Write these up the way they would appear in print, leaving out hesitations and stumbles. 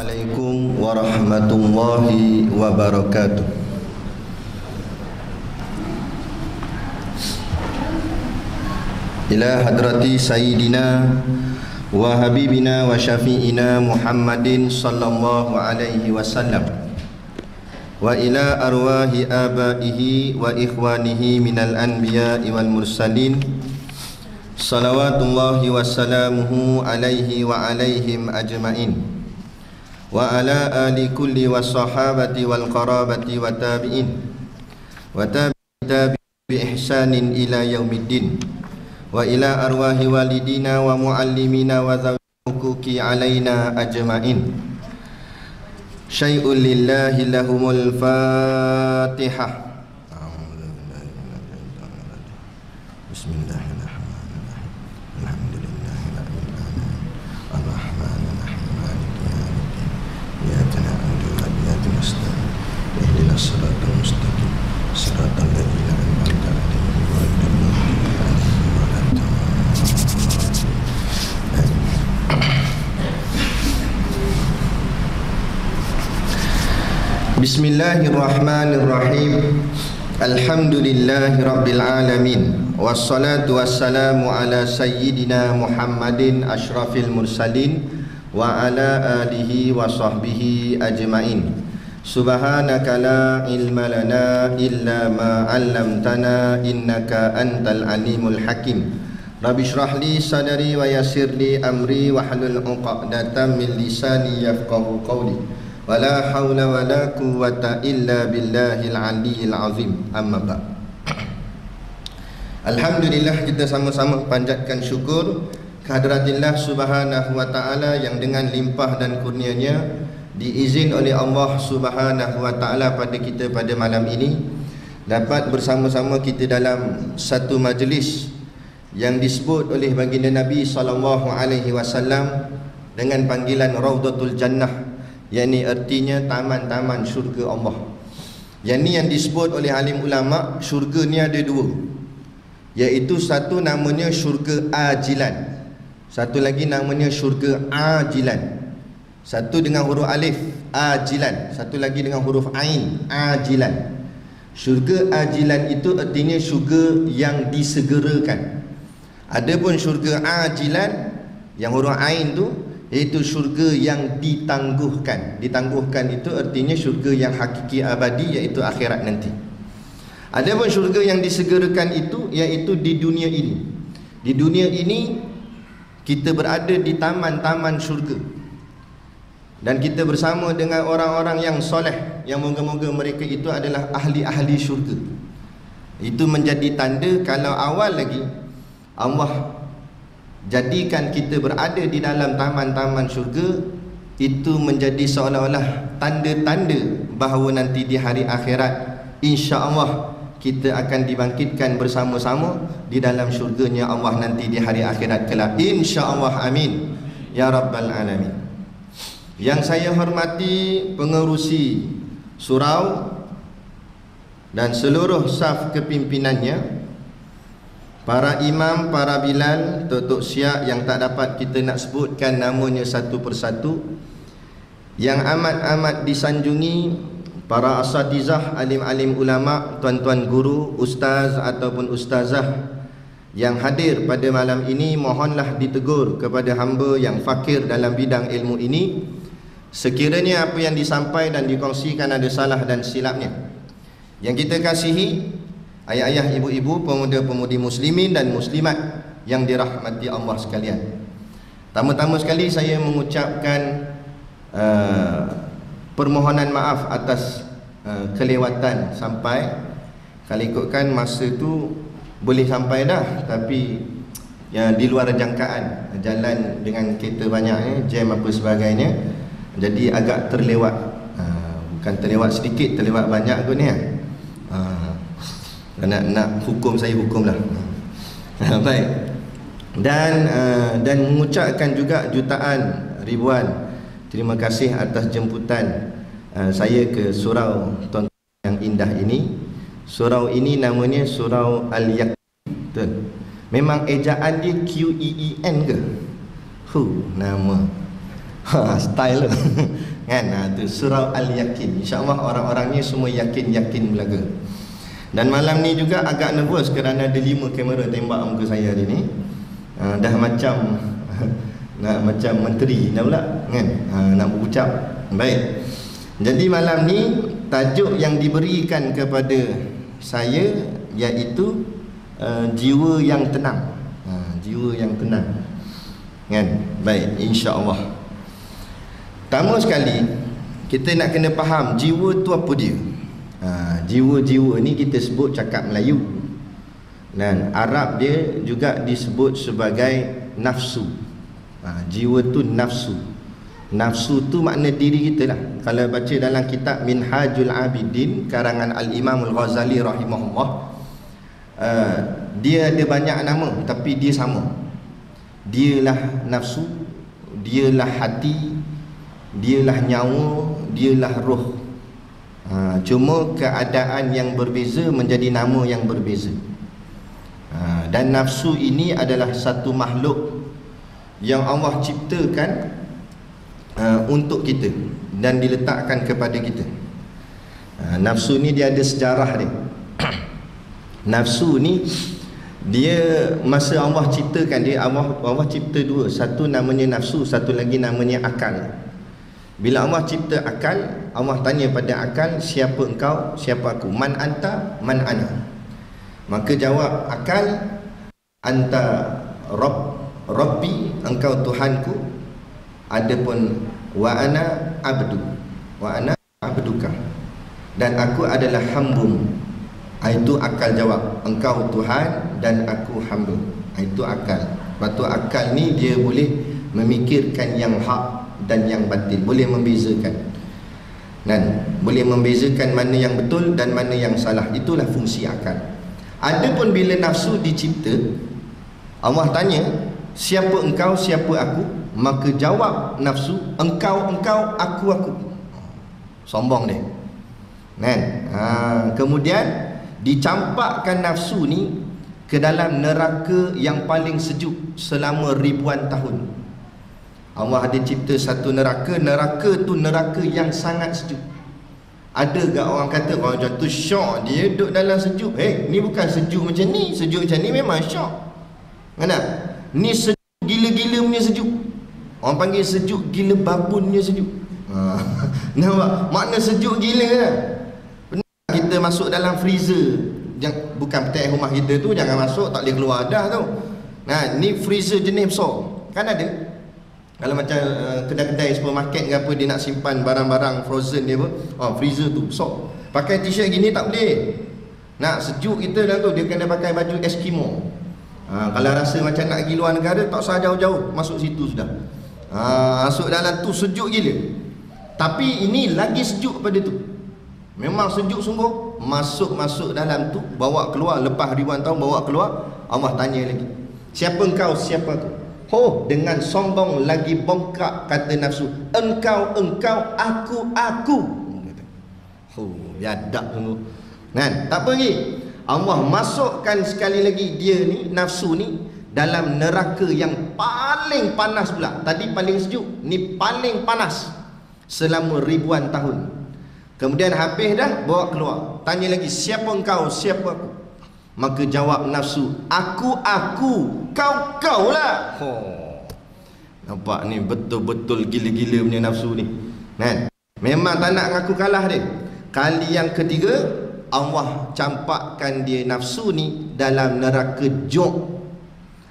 Assalamualaikum warahmatullahi wabarakatuh. Ila hadrati sayyidina wa habibina wa syafi'ina Muhammadin sallallahu alaihi wasallam wa ila arwahi abaihi wa ikhwanihi minal anbiya'i wal mursalin salawatullahi wassalamuhu alaihi wa alaihim ajma'in wa ala ali kulli wa sahabati wal qarabati wa tabi'in wa tabi'in bi ihsanin ila yaumiddin wa ila arwahi walidina wa muallimina wa dhawi huquqi alaina ajma'in. Syai'un lillahi lahumul fatihah. Bismillahirrahmanirrahim. Alhamdulillahi rabbil alamin. Arrahmanir rahim. Maliki yaumiddin. Iyyaka na'budu wa iyyaka nasta'in. Ihdinas siratal mustaqim. Siratal ladzina an'amta 'alaihim ghairil maghdubi 'alaihim waladdallin. Bismillahirrahmanirrahim. Alhamdulillahi rabbil alamin. Wassalatu wassalamu ala sayyidina Muhammadin asyrafil mursalin wa ala alihi wa sahbihi ajma'in. Subhanaka la ilma lana illa ma 'allamtana innaka antal alimul hakim. Rabbi shrah li sadri wa yassir li amri wa hlul 'uqdatam min lisani yafqahu qawli. Wala haula wala quwwata illa billahil aliyyil azim. Amma ba'd. Alhamdulillah, kita sama-sama panjatkan syukur kehadiratillah subhanahu wa ta'ala yang dengan limpah dan kurnianya diizin oleh Allah subhanahu wa ta'ala pada kita pada malam ini dapat bersama-sama kita dalam satu majlis yang disebut oleh baginda Nabi sallallahu alaihi wasallam dengan panggilan Raudatul Jannah, yakni artinya taman-taman syurga Allah. Yang ni yang disebut oleh alim ulama, syurga ni ada dua, iaitu satu namanya syurga ajilan, satu lagi namanya syurga ajilan. Satu dengan huruf alif ajilan, satu lagi dengan huruf ain ajilan. Syurga ajilan itu artinya syurga yang disegerakan. Adapun syurga ajilan yang huruf ain tu iaitu syurga yang ditangguhkan. Ditangguhkan itu artinya syurga yang hakiki abadi, iaitu akhirat nanti. Adapun syurga yang disegerakan itu iaitu di dunia ini. Di dunia ini kita berada di taman-taman syurga dan kita bersama dengan orang-orang yang soleh, yang moga-moga mereka itu adalah ahli-ahli syurga. Itu menjadi tanda kalau awal lagi Allah jadikan kita berada di dalam taman-taman syurga, itu menjadi seolah-olah tanda-tanda bahawa nanti di hari akhirat insya-Allah kita akan dibangkitkan bersama-sama di dalam syurganya Allah nanti di hari akhirat kelak, insya-Allah. Amin ya rabbal alamin. Yang saya hormati pengerusi surau dan seluruh saf kepimpinannya, para imam, para bilal, tok-tok syiah yang tak dapat kita nak sebutkan namanya satu persatu, yang amat-amat disanjungi, para asatizah, alim-alim ulama, tuan-tuan guru, ustaz ataupun ustazah yang hadir pada malam ini, mohonlah ditegur kepada hamba yang fakir dalam bidang ilmu ini. Sekiranya apa yang disampaikan dan dikongsikan ada salah dan silapnya, yang kita kasihi ayah-ayah, ibu-ibu, pemuda-pemudi muslimin dan muslimat yang dirahmati Allah sekalian, pertama-tama sekali saya mengucapkan permohonan maaf atas kelewatan sampai. Kalau ikutkan masa tu boleh sampai dah, tapi ya, di luar jangkaan, jalan dengan kereta banyak, jam apa sebagainya, jadi agak terlewat. Bukan terlewat sedikit, terlewat banyak kot ni. Nak hukum saya hukumlah. Baik. Dan mengucapkan juga jutaan ribuan terima kasih atas jemputan saya ke surau tuan yang indah ini. Surau ini namanya Surau Al-Yaqin. Memang ejaan dia Qeen ke? Nama. Style kan. Tu surah Al-Yakin. InsyaAllah orang-orang ni semua yakin-yakin belaga. Dan malam ni juga agak nervous kerana ada 5 kamera tembak muka saya hari ni. Dah macam nak macam menteri dah pula kan. Nak berucap. Baik. Jadi malam ni tajuk yang diberikan kepada saya iaitu jiwa yang tenang. Jiwa yang tenang kan. Baik, insya-Allah. Pertama sekali kita nak kena faham jiwa tu apa dia. Jiwa-jiwa ni kita sebut cakap Melayu, dan Arab dia juga disebut sebagai nafsu. Jiwa tu nafsu. Nafsu tu makna diri kita lah. Kalau baca dalam kitab Minhajul Abidin karangan Al-Imam Al-Ghazali rahimahullah, dia ada banyak nama tapi dia sama. Dialah nafsu, dialah hati, dialah nyawa, dialah roh. Cuma keadaan yang berbeza menjadi nama yang berbeza. Dan nafsu ini adalah satu makhluk yang Allah ciptakan untuk kita dan diletakkan kepada kita. Nafsu ni dia ada sejarah dia. Nafsu ni dia masa Allah ciptakan dia, Allah cipta dua. Satu namanya nafsu, satu lagi namanya akal. Bila Allah cipta akal, Allah tanya pada akal, siapa engkau, siapa aku? Man anta, man ana. Maka jawab akal, anta Rabbi, engkau Tuhanku. Adapun wa ana abdu, wa ana abduka, dan aku adalah hambamu. Itu akal jawab, engkau Tuhan dan aku hamba. Itu akal. Lepas tu akal ni dia boleh memikirkan yang hak dan yang batil, boleh membezakan, dan boleh membezakan mana yang betul dan mana yang salah. Itulah fungsi akal. Adapun bila nafsu dicipta, Allah tanya, siapa engkau, siapa aku? Maka jawab nafsu, engkau, aku. Sombong dia kan? Kemudian dicampakkan nafsu ni ke dalam neraka yang paling sejuk selama ribuan tahun. Allah ada cipta satu neraka. Neraka tu neraka yang sangat sejuk. Ada gak orang kata orang jatuh syok, dia duduk dalam sejuk. Ni bukan sejuk macam ni. Sejuk macam ni memang syok. Mana? Ni sejuk gila-gila punya sejuk. Orang panggil sejuk gila babunnya sejuk. Nampak? Makna sejuk gila kan? Pernah kita masuk dalam freezer, bukan petai rumah kita tu, jangan masuk, tak boleh keluar dah tu. Ni freezer jenis besar. Kan ada? Kalau macam kedai-kedai supermarket ke apa, dia nak simpan barang-barang frozen dia apa, freezer tu besar. Pakai t-shirt gini tak boleh. Nak sejuk kita dalam tu, dia kena pakai baju Eskimo. Kalau rasa macam nak pergi luar negara, tak usah jauh-jauh, masuk situ sudah. Masuk dalam tu sejuk gila. Tapi ini lagi sejuk pada tu. Memang sejuk sungguh. Masuk dalam tu, bawa keluar, lepas ribuan tahun bawa keluar, Allah tanya lagi, siapa engkau, siapa aku? Dengan sombong lagi bongkak kata nafsu, engkau, aku. Biadab sungguh kan? Tak apa lagi, Allah masukkan sekali lagi dia ni, nafsu ni, dalam neraka yang paling panas pula. Tadi paling sejuk, ni paling panas selama ribuan tahun. Kemudian habis dah, bawa keluar, tanya lagi, siapa engkau, siapa aku? Maka jawab nafsu, aku, kau lah. Nampak ni betul-betul gila-gila punya nafsu ni kan? Memang tak nak ngaku kalah dia. Kali yang ketiga, Allah campakkan dia nafsu ni dalam neraka jok.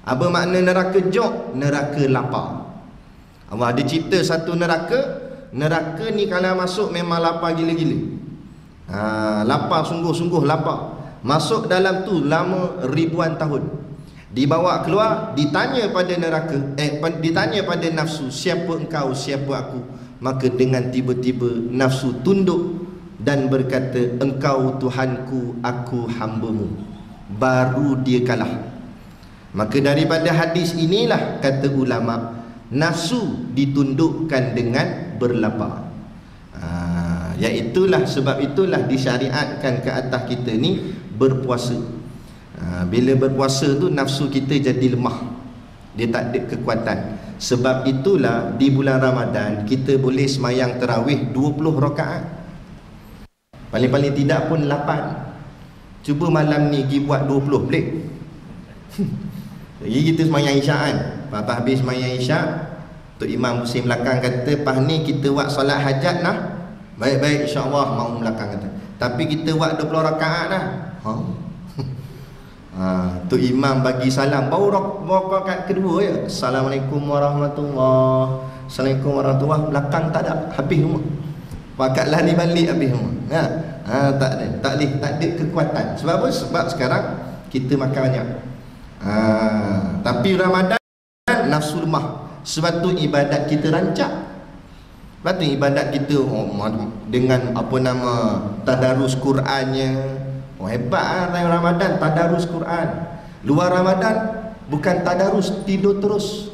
Apa makna neraka jok? Neraka lapar. Allah ada cipta satu neraka. Neraka ni kalau masuk memang lapar gila-gila. Lapar, sungguh-sungguh lapar. Masuk dalam tu lama ribuan tahun. Dibawa keluar, ditanya pada neraka, ditanya pada nafsu, siapa engkau, siapa aku? Maka dengan tiba-tiba nafsu tunduk dan berkata, engkau Tuhanku, aku hambamu. Baru dia kalah. Maka daripada hadis inilah kata ulama, nafsu ditundukkan dengan berlapar. Iaitulah sebab itulah disyariatkan ke atas kita ni berpuasa. Bila berpuasa tu nafsu kita jadi lemah. Dia tak ada kekuatan. Sebab itulah di bulan Ramadan kita boleh semayang tarawih 20 rakaat. Paling-paling tidak pun 8. Cuba malam ni pergi buat 20 boleh? Jadi kita semayang isyak kan. Lepas habis semayang isyak, Tok Imam pusing belakang kata, "Pas ni kita buat solat hajat lah." "Baik-baik, insya-Allah," mau belakang kata. "Tapi kita buat 20 rakaat dah." Tok Imam bagi salam baru rakaat kedua ya. "Assalamualaikum warahmatullahi." "Assalamualaikum warahmatullahi." Belakang tak ada, habis semua. Pakat lah ni balik habis semua. Tak ada kekuatan. Sebab apa? Sebab sekarang kita makan banyak. Tapi Ramadan nafsu lemah. Sebab tu ibadat kita rancak. Sebab tu ibadat kita dengan apa nama tadarus Qurannya. Hebat Ramadan tadarus Quran. Luar Ramadan bukan tadarus, tidur terus.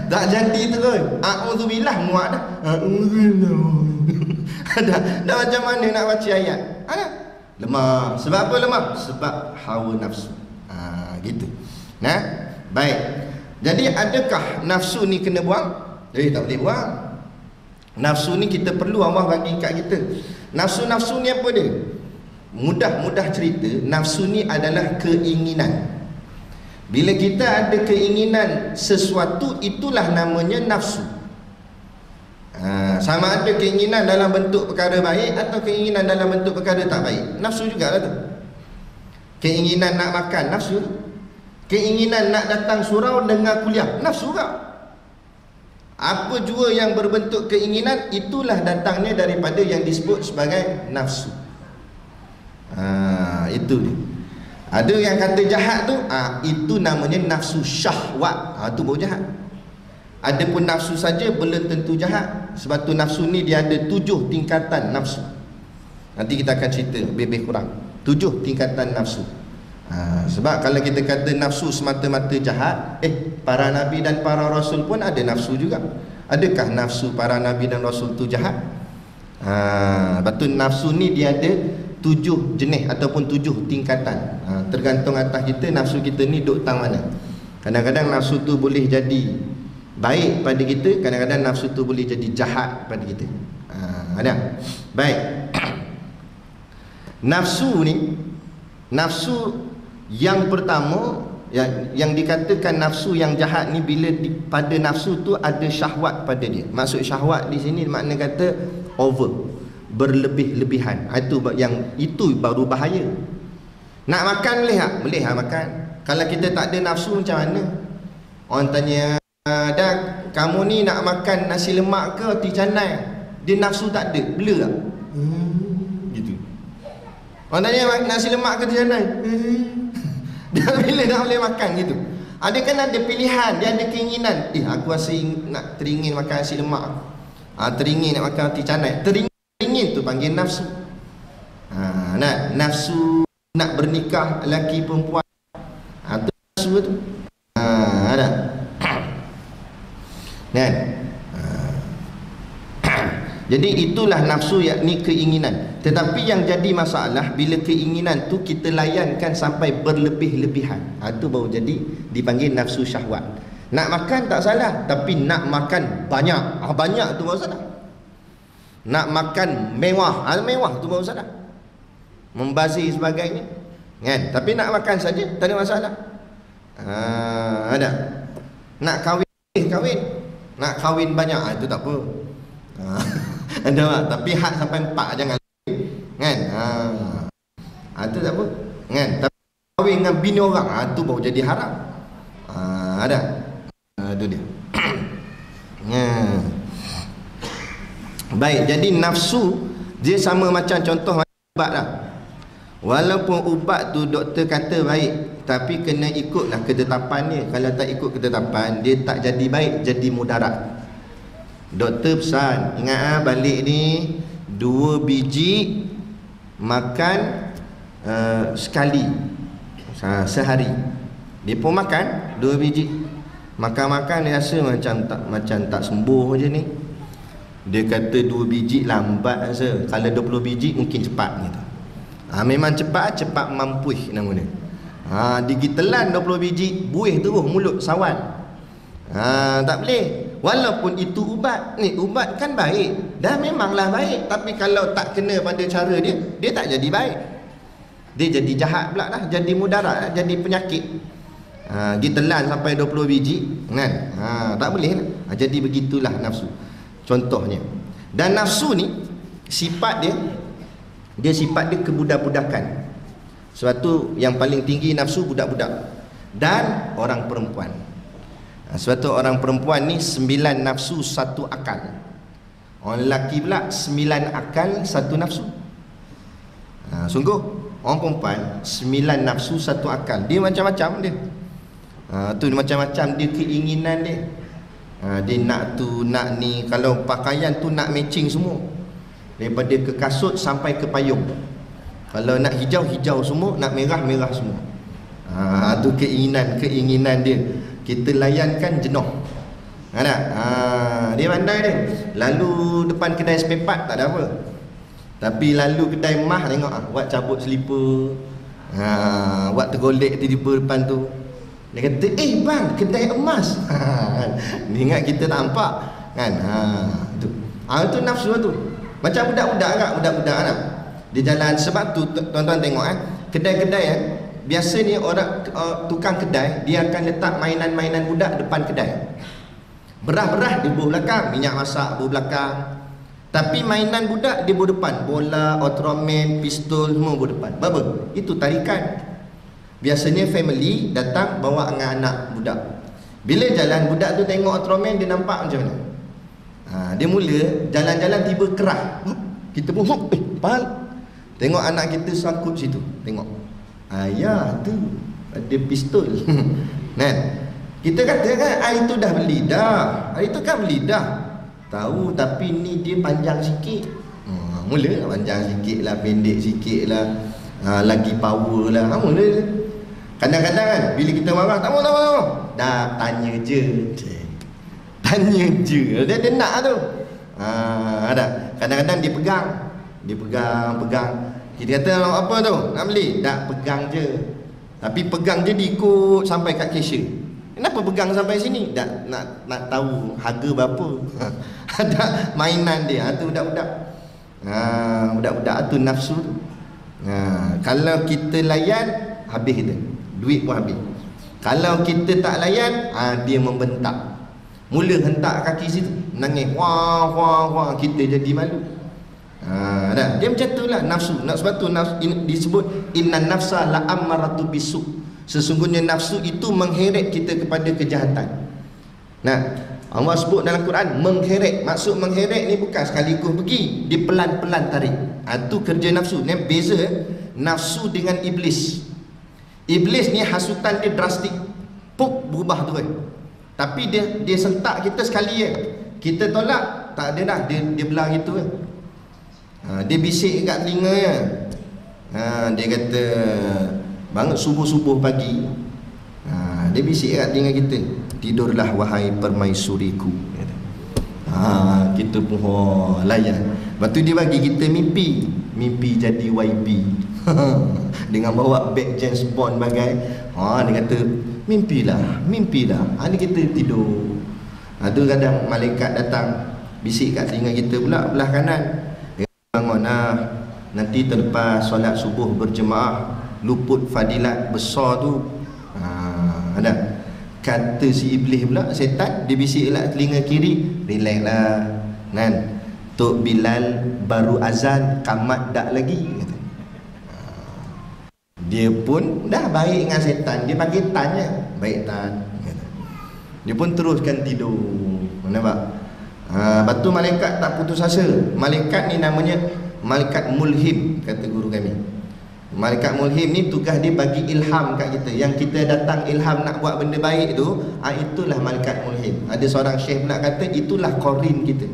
Tak jadi terus. A'udzubillah muak dah. Dah macam mana nak baca ayat? Lemah. Sebab apa lemah? Sebab hawa nafsu. Gitu. Nah, baik. Jadi adakah nafsu ni kena buang? Tak boleh buang. Nafsu ni kita perlu Allah bagi kat kita. Nafsu-nafsu ni apa dia? Mudah-mudah cerita, nafsu ni adalah keinginan. Bila kita ada keinginan sesuatu, itulah namanya nafsu. Sama ada keinginan dalam bentuk perkara baik atau keinginan dalam bentuk perkara tak baik. Nafsu jugalah tu. Keinginan nak makan, nafsu. Keinginan nak datang surau dengar kuliah, nafsu juga. Apa jua yang berbentuk keinginan, itulah datangnya daripada yang disebut sebagai nafsu. Itu dia. Ada yang kata jahat tu, itu namanya nafsu syahwat. Itu baru jahat. Ada pun nafsu saja belum tentu jahat. Sebab tu nafsu ni dia ada 7 tingkatan nafsu. Nanti kita akan cerita lebih kurang 7 tingkatan nafsu. Sebab kalau kita kata nafsu semata-mata jahat, para nabi dan para rasul pun ada nafsu juga. Adakah nafsu para nabi dan rasul tu jahat? Betul, nafsu ni dia ada 7 jenis ataupun 7 tingkatan. Tergantung atas kita, nafsu kita ni duk tang mana. Kadang-kadang nafsu tu boleh jadi baik pada kita, kadang-kadang nafsu tu boleh jadi jahat pada kita. Ada. Baik. Nafsu ni, nafsu yang pertama yang dikatakan nafsu yang jahat ni, bila pada nafsu tu ada syahwat pada dia. Maksud syahwat di sini makna kata over, berlebih-lebihan. Itu baru bahaya. Nak makan boleh tak? Boleh lah makan. Kalau kita tak ada nafsu macam mana? Orang tanya, "Dah, kamu ni nak makan nasi lemak ke roti canai?" Dia nafsu tak ada, blur tak? Gitu. Orang tanya, "Nasi lemak ke roti canai?" Dia bila nak boleh makan gitu. Ada kan ada pilihan, dia ada keinginan. Aku rasa nak teringin makan nasi lemak. Teringin nak makan roti canai. Teringin tu panggil nafsu. Nafsu nak bernikah lelaki perempuan. Tu nafsu tu. Ada. Kan? Jadi itulah nafsu, yakni keinginan. Tetapi yang jadi masalah bila keinginan tu kita layankan sampai berlebih-lebihan. Itu baru jadi dipanggil nafsu syahwat. Nak makan tak salah, tapi nak makan banyak. Banyak tu baru salah. Nak makan mewah, mewah tu baru salah. Membazir sebagainya. Kan? Tapi nak makan saja tak ada masalah. Ada. Nak kahwin. Nak kahwin banyak, itu tak apa. Ada tak? Tapi had sampai 4 jangan. Kan? Itu tak apa. Kan? Tapi kahwin dengan bini orang, itu baru jadi haram. Ada. Itu dia. Baik, jadi nafsu dia sama macam contoh ubat lah. Walaupun ubat tu doktor kata baik, tapi kena ikutlah ketetapan dia. Kalau tak ikut ketetapan, dia tak jadi baik, jadi mudarat. Doktor pesan, ingat balik ni 2 biji makan sekali sehari. Dia pun makan 2 biji. Makan-makan dia rasa macam tak sembuh je ni. Dia kata 2 biji lambat rasa. Kalau 20 biji mungkin cepat gitu. Memang cepat mampuih nama dia. Digitelan 20 biji, buih terus mulut sawan. Tak boleh. Walaupun itu ubat. Ni ubat kan baik, dah memanglah baik, tapi kalau tak kena pada cara dia, dia tak jadi baik. Dia jadi jahat pula dah, jadi mudarat, jadi penyakit. Ditelan sampai 20 biji kan? Tak boleh lah. Jadi begitulah nafsu contohnya. Dan nafsu ni sifat dia sifat dia kebudak-budakan. Suatu yang paling tinggi nafsu budak-budak dan orang perempuan. Suatu orang perempuan ni 9 nafsu 1 akal. Orang lelaki pula 9 akal 1 nafsu. Sungguh orang perempuan 9 nafsu 1 akal. Dia macam-macam dia. Tu macam-macam dia keinginan dia. Dia nak tu, nak ni. Kalau pakaian tu nak matching semua, daripada ke kasut sampai ke payung. Kalau nak hijau, hijau semua. Nak merah, merah semua. Tu keinginan dia. Kita layankan jenuh. Dia pandai dia. Lalu depan kedai spare part tak ada apa, tapi lalu kedai mah tengok buat cabut selipar, buat tergolek tiba depan tu. Dia kata, bang, kedai emas. Dia ingat kita tak nampak kan. Tu nafsu tu. Macam budak-budak agak, budak-budak kan. Dia jalan. Sebab tu tuan-tuan tengok kedai-kedai biasa ni orang tukang kedai dia akan letak mainan-mainan budak depan kedai. Berah-berah di bawah belakang, minyak masak bawah belakang. Tapi mainan budak di bawah depan, bola, Ultraman, pistol semua bawah depan. Apa? Itu tarikan. Biasanya family datang bawa dengan anak budak. Bila jalan budak tu tengok Ultraman, dia nampak macam mana? Dia mula jalan-jalan tiba kerah. Kita pun pal. Tengok anak kita sangkut situ. Tengok. Ayah tu ada pistol. Kan? Kita kata kan, itu dah beli dah. Itu kan beli dah. Tahu, tapi ni dia panjang sikit. Mula panjang sikit lah, pendek sikit lah, lagi power lah. Mula. Kadang-kadang kan bila kita marah, tak mau. Dah tanya je. Tanya je. Dia nak tu. Ada. Kadang-kadang dia pegang. Kita kata apa tu? Nak beli? Tak, pegang je. Tapi pegang je diikut sampai kat cashier. Kenapa pegang sampai sini? Tak nak tahu harga berapa. Ada mainan dia. Tu budak-budak. Budak-budak tu nafsu tu. Kalau kita layan, habis kita. Duit pun habis. Kalau kita tak layan, dia membentak. Mula hentak kaki situ, nangis. Wah. Kita jadi malu. Dia macam tu lah nafsu. Sebab tu disebut innan nafsa la ammaratu bisu. Sesungguhnya nafsu itu mengheret kita kepada kejahatan. Allah sebut dalam Quran mengheret. Maksud mengheret ni bukan sekaligus pergi, dia pelan-pelan tarik. Itu kerja nafsu. Ni beza nafsu dengan iblis. Iblis ni hasutan dia drastik, berubah tu kan. Tapi dia sentak kita sekali je. Kita tolak, tak ada dah, dia belah gitu kan. Dia bisik kat telinga ya. Dia kata bangun subuh-subuh pagi. Dia bisik kat telinga kita, tidurlah wahai permaisuriku. Kita pun layan. Lepas tu dia bagi kita mimpi jadi YB. Dengan bawa beg James Bond bagai. Dia kata mimpilah. Ni kita tidur. Tu kadang malaikat datang bisik kat telinga kita pula belah kanan. Bangun nanti terlepas solat subuh berjemaah, luput fadilat besar tu. Ada kata si iblis pula, setan, dia bisik lah telinga kiri, relax lah kan, Tok Bilal baru azan, kamat dak lagi kata. Dia pun dah baik dengan setan, dia panggil tanya, baik tan kata. Dia pun teruskan tidur. Nampak? Lepas tu malaikat tak putus asa. Malaikat ni namanya malaikat mulhim, kata guru kami. Malaikat mulhim ni tugas dia bagi ilham kat kita. Yang kita datang ilham nak buat benda baik tu, itulah malaikat mulhim. Ada seorang syekh pula kata itulah qarin kita,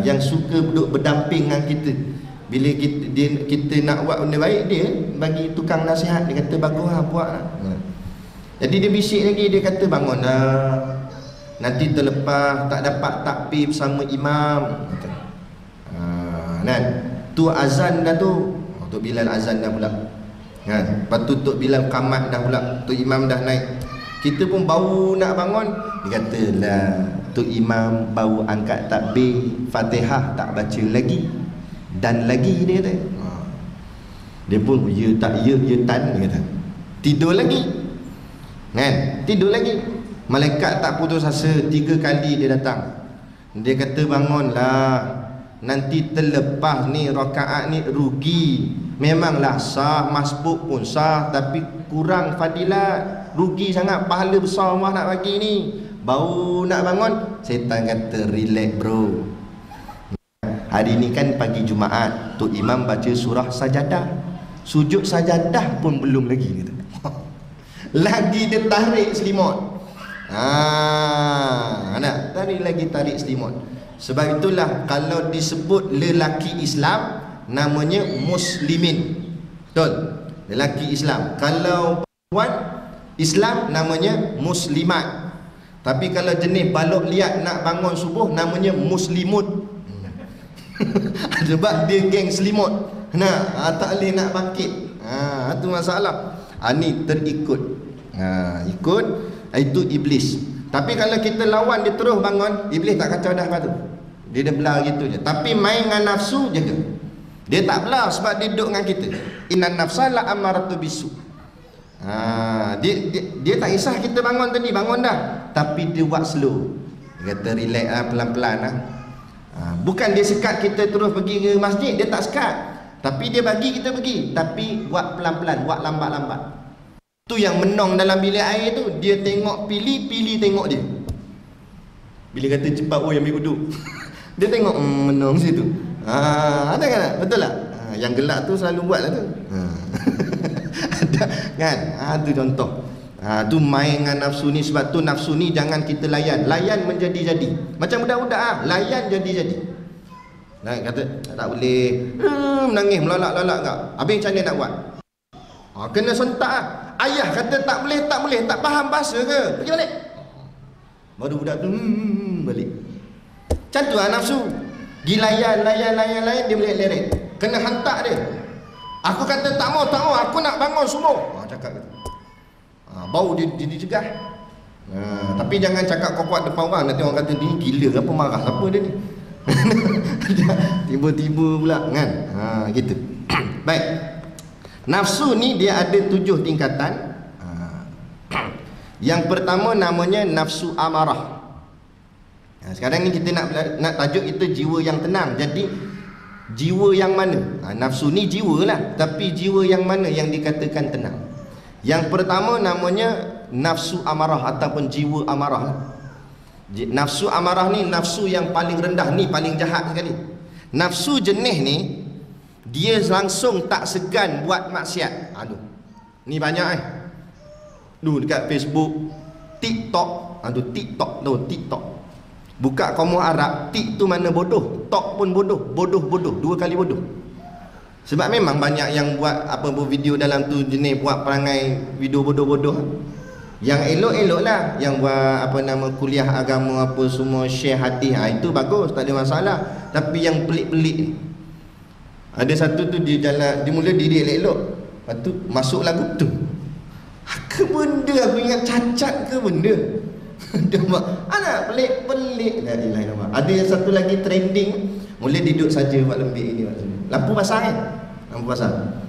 yang suka duduk berdamping dengan kita. Bila kita nak buat benda baik, dia bagi tukang nasihat. Dia kata bagus lah, buat lah. Jadi dia bisik lagi, dia kata bangun dah, nanti terlepas tak dapat takbir bersama imam. Tu azan dah tu. Tok Bilal azan dah pula. Kan? Lepas tu Tok Bilal qamat dah pula, Tok Imam dah naik. Kita pun baru nak bangun, dia kata lah, Tok Imam baru angkat takbir, Fatihah tak baca lagi. Dan lagi dia kata. Dia pun ya tak ya, ya tan, dia kata. Tidur lagi. Kan? Tidur lagi. Malaikat tak putus asa, 3 kali dia datang. Dia kata bangunlah, nanti terlepas ni rakaat ni rugi. Memanglah sah, masbuk pun sah, tapi kurang fadilat, rugi sangat, pahala besar Allah nak bagi ni. Baru nak bangun, setan kata relax bro. Hari ni kan pagi Jumaat, Tok Imam baca surah Sajadah. Sujud sajadah pun belum lagi kata. Lagi dia tarik selimut. Nak tarik lagi, tarik selimut. Sebab itulah kalau disebut lelaki Islam namanya muslimin. Betul? Lelaki Islam. Kalau perempuan Islam namanya muslimat. Tapi kalau jenis balok liat nak bangun subuh namanya muslimut. Sebab dia geng selimut. Tak boleh nak bangkit. Itu masalah. Ni terikut. Ikut itu iblis. Tapi kalau kita lawan dia terus bangun, iblis tak kacau dah tu. Dia dah belah gitu je. Tapi main dengan nafsu jaga. Dia tak belah sebab dia duduk dengan kita. Innan nafsa la amaratu bisu. Dia tak kisah kita bangun tadi, bangun dah. Tapi dia buat slow. Dia kata relax lah, pelan-pelan lah. Bukan dia sekat kita terus pergi ke masjid, dia tak sekat. Tapi dia bagi kita pergi, tapi buat pelan-pelan, buat lambat-lambat. Tu yang menong dalam bilik air tu, dia tengok pilih tengok dia. Bila kata cepat oi ambil wuduk. Dia tengok menong situ. Ada kan? Betul tak? Yang gelak tu selalu buat lah tu. Ada kan? Tu contoh. Tu main dengan nafsu ni. Sebab tu nafsu ni jangan kita layan. Layan menjadi-jadi. Macam budak-budak layan jadi-jadi. Kata tak boleh, menangis melolak-lolak kau. Habis macam mana nak buat? Kena sentak lah. Ayah kata tak boleh, tak faham bahasa ke? Pergi balik. Baru budak tu balik. Macam tu lah nafsu. Dilayan, dia boleh leret. Kena hantar dia. Aku kata tak mau, aku nak bangun subuh. Cakap gitu. Bau dia cegah. Tapi jangan cakap kau kuat depan orang, nanti orang kata ni gila ke apa, marah siapa dia ni. Tiba-tiba pula kan. Gitu. Baik. Nafsu ni dia ada 7 tingkatan. Yang pertama namanya nafsu amarah. Sekarang ni kita nak tajuk kita jiwa yang tenang. Jadi jiwa yang mana? Nafsu ni jiwa lah, tapi jiwa yang mana yang dikatakan tenang? Yang pertama namanya nafsu amarah ataupun jiwa amarah lah. Nafsu amarah ni nafsu yang paling rendah, ni paling jahat sekali. Nafsu jenis ni dia langsung tak segan buat maksiat. Ni banyak dekat Facebook, TikTok. TikTok. Buka kamus Arab, tik tu mana bodoh, tok pun bodoh, bodoh, 2 kali bodoh. Sebab memang banyak yang buat video dalam tu jenis buat perangai video bodoh-bodoh. Yang elok-elok lah, yang buat kuliah agama apa semua, share hadis, itu bagus, tak ada masalah. Tapi yang pelik-pelik ni, ada satu tu dia jalan, dia mula diri elok-elok, lepas tu masuk lagu tu. Ke benda aku ingat cacat ke benda. Dia buat anak pelik-pelik. Ada yang satu lagi trending, mula duduk saja buat lembik ini. Lampu pasang kan? Lampu pasang.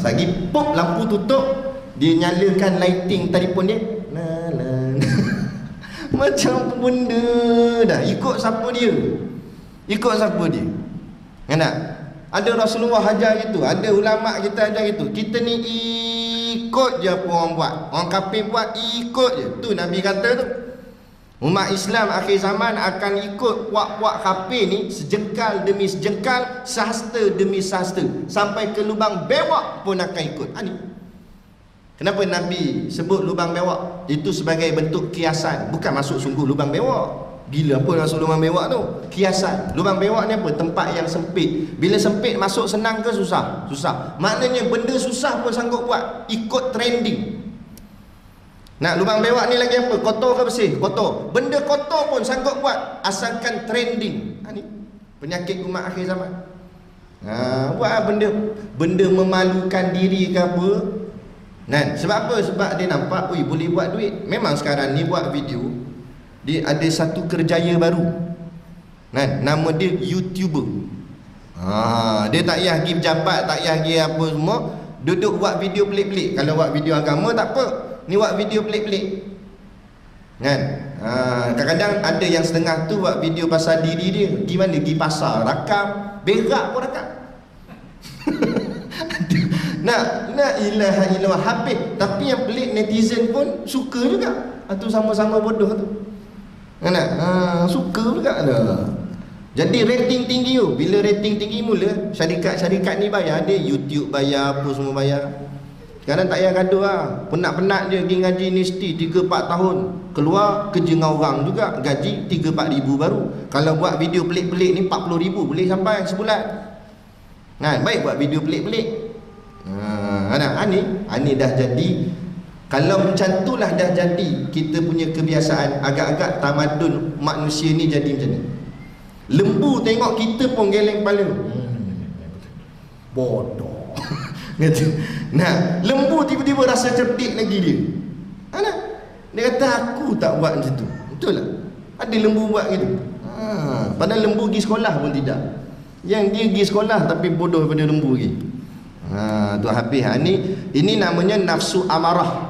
Sagi pop lampu tutup, dia nyalakan lighting telefon dia. Macam benda dah. Ikut siapa dia? Kan tak? Ada Rasulullah ajar gitu, ada ulama kita ajar gitu. Kita ni ikut je apa orang buat. Orang kafir buat, ikut je. Tu Nabi kata tu, umat Islam akhir zaman akan ikut puak-puak kafir ni sejengkal demi sejengkal, sahasta demi sahasta, sampai ke lubang bewak pun akan ikut. Ni kenapa Nabi sebut lubang bewak? Itu sebagai bentuk kiasan, bukan masuk sungguh lubang bewak. Gila apa masuk lubang bewak tu? Kiasan. Lubang bewak ni apa? Tempat yang sempit. Bila sempit masuk senang ke susah? Susah. Maknanya benda susah pun sanggup buat, ikut trending. Nak lubang bewak ni lagi apa? Kotor ke bersih? Kotor. Benda kotor pun sanggup buat asalkan trending. Ni penyakit umat akhir zaman. Buat benda memalukan diri ke apa. Sebab apa? Sebab dia nampak boleh buat duit. Memang sekarang ni buat video, dia ada satu kerjaya baru. Nama dia YouTuber. Dia tak payah pergi pejabat, tak payah pergi apa semua, duduk buat video pelik-pelik. Kalau buat video agama tak apa, ni buat video pelik-pelik. Kadang-kadang ada yang setengah tu buat video pasal diri dia. Pergi mana? Pergi pasar, rakam, berak pun rakam. La ilaha illallah, habis. Tapi yang pelik, netizen pun suka juga. Itu sama-sama bodoh tu. Suka juga dah. Jadi rating tinggi tu. Bila rating tinggi mula, syarikat-syarikat ni bayar. Dia YouTube bayar, apa semua bayar. Sekarang tak payah gaduh lah. Penat-penat je pergi ngaji universiti 3-4 tahun, keluar kerja dengan orang juga, gaji 3-4 ribu baru. Kalau buat video pelik-pelik ni 40 ribu boleh sampai sebulan. Baik buat video pelik-pelik. Ini dah jadi. Kalau macam tu lah dah jadi kita punya kebiasaan, agak-agak tamadun manusia ni jadi macam ni. Lembu tengok kita pun geleng kepala. Bodoh. Lembu tiba-tiba rasa cerdik lagi dia. Dia kata aku tak buat macam tu. Betul lah. Ada lembu buat gitu. Padahal lembu pergi sekolah pun tidak. Yang dia pergi sekolah tapi bodoh daripada lembu lagi. Tu habis. Ini namanya nafsu amarah.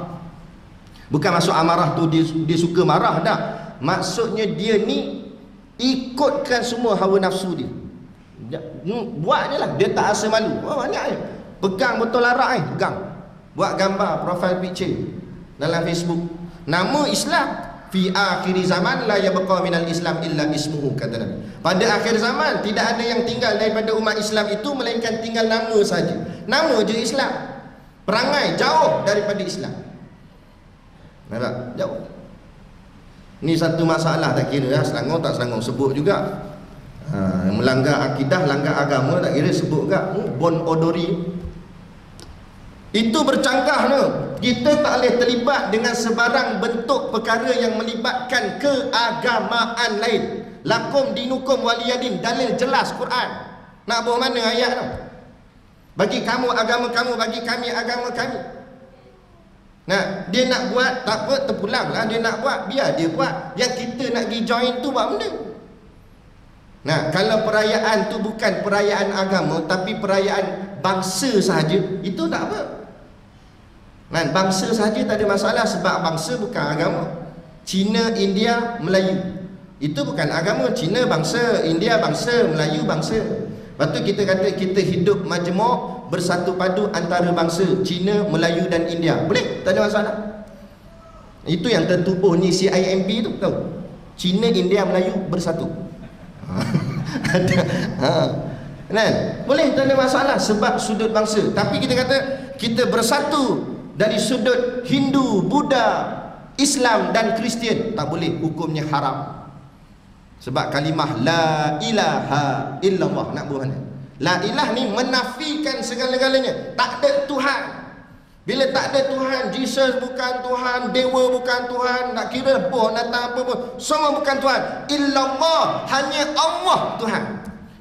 Bukan maksud amarah tu dia suka marah dah. Maksudnya dia ni ikutkan semua hawa nafsu dia. Buat je lah. Dia tak rasa malu. Banyak je. Pegang botol arak pegang. Buat gambar profile picture dalam Facebook. Nama Islam. Fi akhiri zaman la yabqa minal Islam illa ismuhu, kata Nabi. Pada akhir zaman tidak ada yang tinggal daripada umat Islam itu melainkan tinggal nama saja. Nama je Islam. Perangai jauh daripada Islam. Nampak? Jauh. Ni satu masalah tak kira lah, Selangor tak Selangor sebut juga. Melanggar akidah, langgar agama tak kira sebut juga. Bon odori. Itu bercanggah tu. Kita tak boleh terlibat dengan sebarang bentuk perkara yang melibatkan keagamaan lain. Lakum dinukum waliyadin, dalil jelas Quran. Nak bawa mana ayat tu? Bagi kamu agama kamu, bagi kami agama kami. Dia nak buat tak apa, terpulang lah. Dia nak buat, biar dia buat. Yang kita nak pergi join tu buat benda. Kalau perayaan tu bukan perayaan agama tapi perayaan bangsa sahaja, itu tak apa. Bangsa sahaja tak ada masalah sebab bangsa bukan agama. Cina, India, Melayu, itu bukan agama. Cina bangsa, India bangsa, Melayu bangsa. Lepas tu kita kata kita hidup majmuk bersatu padu antara bangsa Cina, Melayu dan India. Boleh? Tak ada masalah. Itu yang tertubuh ni CIMB tu, tahu? Cina, India, Melayu bersatu. Boleh, tak ada masalah sebab sudut bangsa. Tapi kita kata kita bersatu dari sudut Hindu, Buddha, Islam dan Kristian, tak boleh, hukumnya haram. Sebab kalimah la ilaha illallah nak buat mana? La ilah ni menafikan segala-galanya. Tak ada Tuhan. Bila tak ada Tuhan, Jesus bukan Tuhan, dewa bukan Tuhan, nak kira boh, datang apa pun, semua bukan Tuhan. Illallah, hanya Allah Tuhan.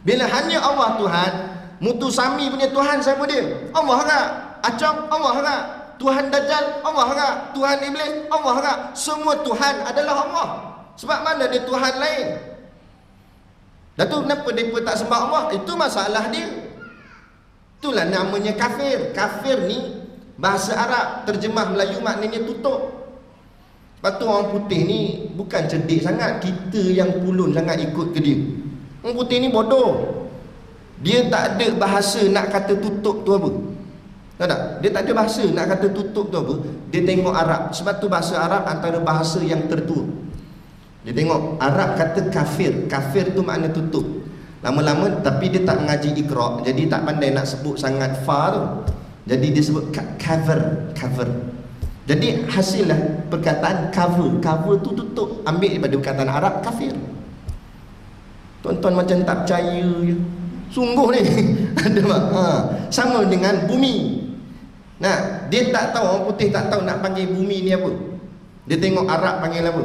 Bila hanya Allah Tuhan, Mutusami punya Tuhan siapa dia? Allah ke? Acong, Allah ke? Tuhan Dajjal, Allah ke? Tuhan Iblis, Allah ke? Semua Tuhan adalah Allah. Sebab mana ada Tuhan lain? Dan tu kenapa mereka tak sembah Allah? Itu masalah dia. Itulah namanya kafir. Kafir ni bahasa Arab, terjemah Melayu maknanya tutup. Lepas tu orang putih ni bukan cerdik sangat, kita yang pulun sangat ikut ke dia. Orang putih ni bodoh. Dia tak ada bahasa nak kata tutup tu apa. Tahu tak? Dia tak ada bahasa nak kata tutup tu apa. Dia tengok Arab. Sebab tu bahasa Arab antara bahasa yang tertua. Dia tengok Arab kata kafir. Kafir tu makna tutup. Lama-lama tapi dia tak mengaji Iqra, jadi tak pandai nak sebut sangat fa tu. Jadi dia sebut cover. Jadi hasillah perkataan cover tu tutup. Ambil daripada perkataan Arab kafir. Tuan-tuan macam tak percaya je. Sungguh ni. Ada tak? Sama dengan bumi. Dia tak tahu, orang putih tak tahu nak panggil bumi ni apa. Dia tengok Arab panggil apa.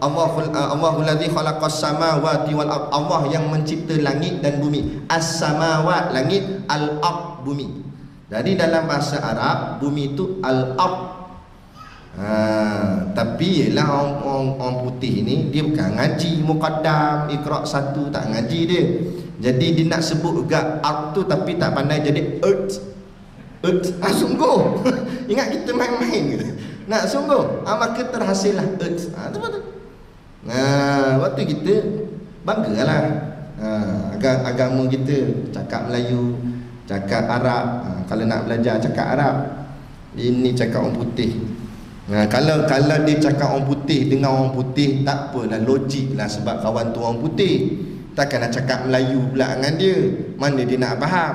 Allahul ladzi khalaqas samawati wal ard. Allah yang mencipta langit dan bumi. As-samawat langit, al-ard bumi. Jadi dalam bahasa Arab bumi itu al-ard. Tapi ialah orang putih ni dia bukan ngaji muqaddam Iqra 1, tak ngaji dia. Jadi dia nak sebut juga ard tu tapi tak pandai jadi earth. Sungguh. Ingat kita main-main ke? Nak sungguh. Maka terhasillah earth. Tu betul. Waktu kita banggalah. Agama kita cakap Melayu, cakap Arab. Kalau nak belajar cakap Arab. Ini cakap orang putih. Kalau dia cakap orang putih dengan orang putih, tak apalah, logik lah sebab kawan tu orang putih. Takkan nak cakap Melayu pula dengan dia, mana dia nak faham.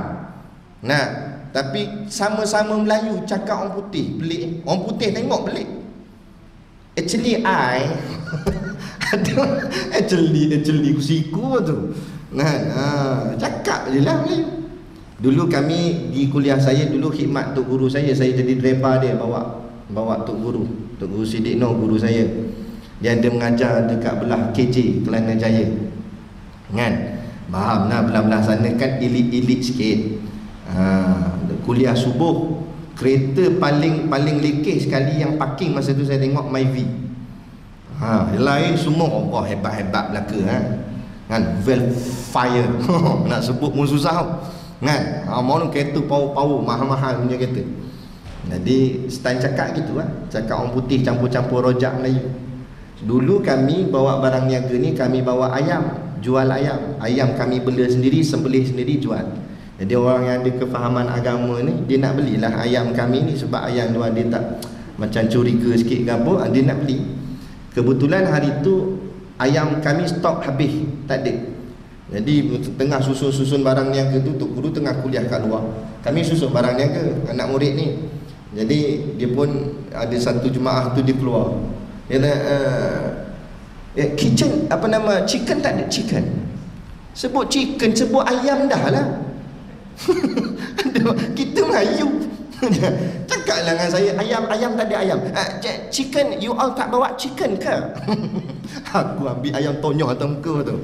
Tapi sama-sama Melayu cakap orang putih, pelik. Orang putih tengok pelik. Actually actually kusiku tu. Cakap je lah Melayu. Dulu kami di kuliah saya, dulu khidmat tok guru saya jadi driver dia, bawa tok guru Siddiq Noh, guru saya. Dia ada mengajar dekat belah KJ Kelana Jaya. Faham lah, belah-belah sana kan elit-elit sikit. Kuliah subuh, kereta paling lekeh sekali yang parking masa tu saya tengok Myvi. Yang lain semua Allah hebat-hebat belaka Velfire. Nak sebut pun susah mau kereta power mahal-mahal punya kereta. Jadi style cakap gitu cakap orang putih campur-campur rojak Melayu. Dulu kami bawa barang niaga ni, kami bawa ayam, jual ayam kami bela sendiri, sembelih sendiri, jual. Jadi orang yang ada kefahaman agama ni, dia nak belilah ayam kami ni sebab ayam tu dia tak macam curiga sikit ke apa, dia nak beli. Kebetulan hari tu ayam kami stok habis, tak ada. Jadi tengah susun barang niaga tu, tok guru tengah kuliah kat luar. Kami susun barang niaga anak murid ni. Jadi dia pun ada satu jemaah tu dia keluar. Dia kitchen apa nama, chicken tak ada, chicken. Sebut chicken, sebut ayam dah lah. Kita Melayu. Cakaplah dengan saya, ayam tak ada ayam. Chicken, you all tak bawa chicken ke? Aku ambil ayam tonyoh atas muka tu.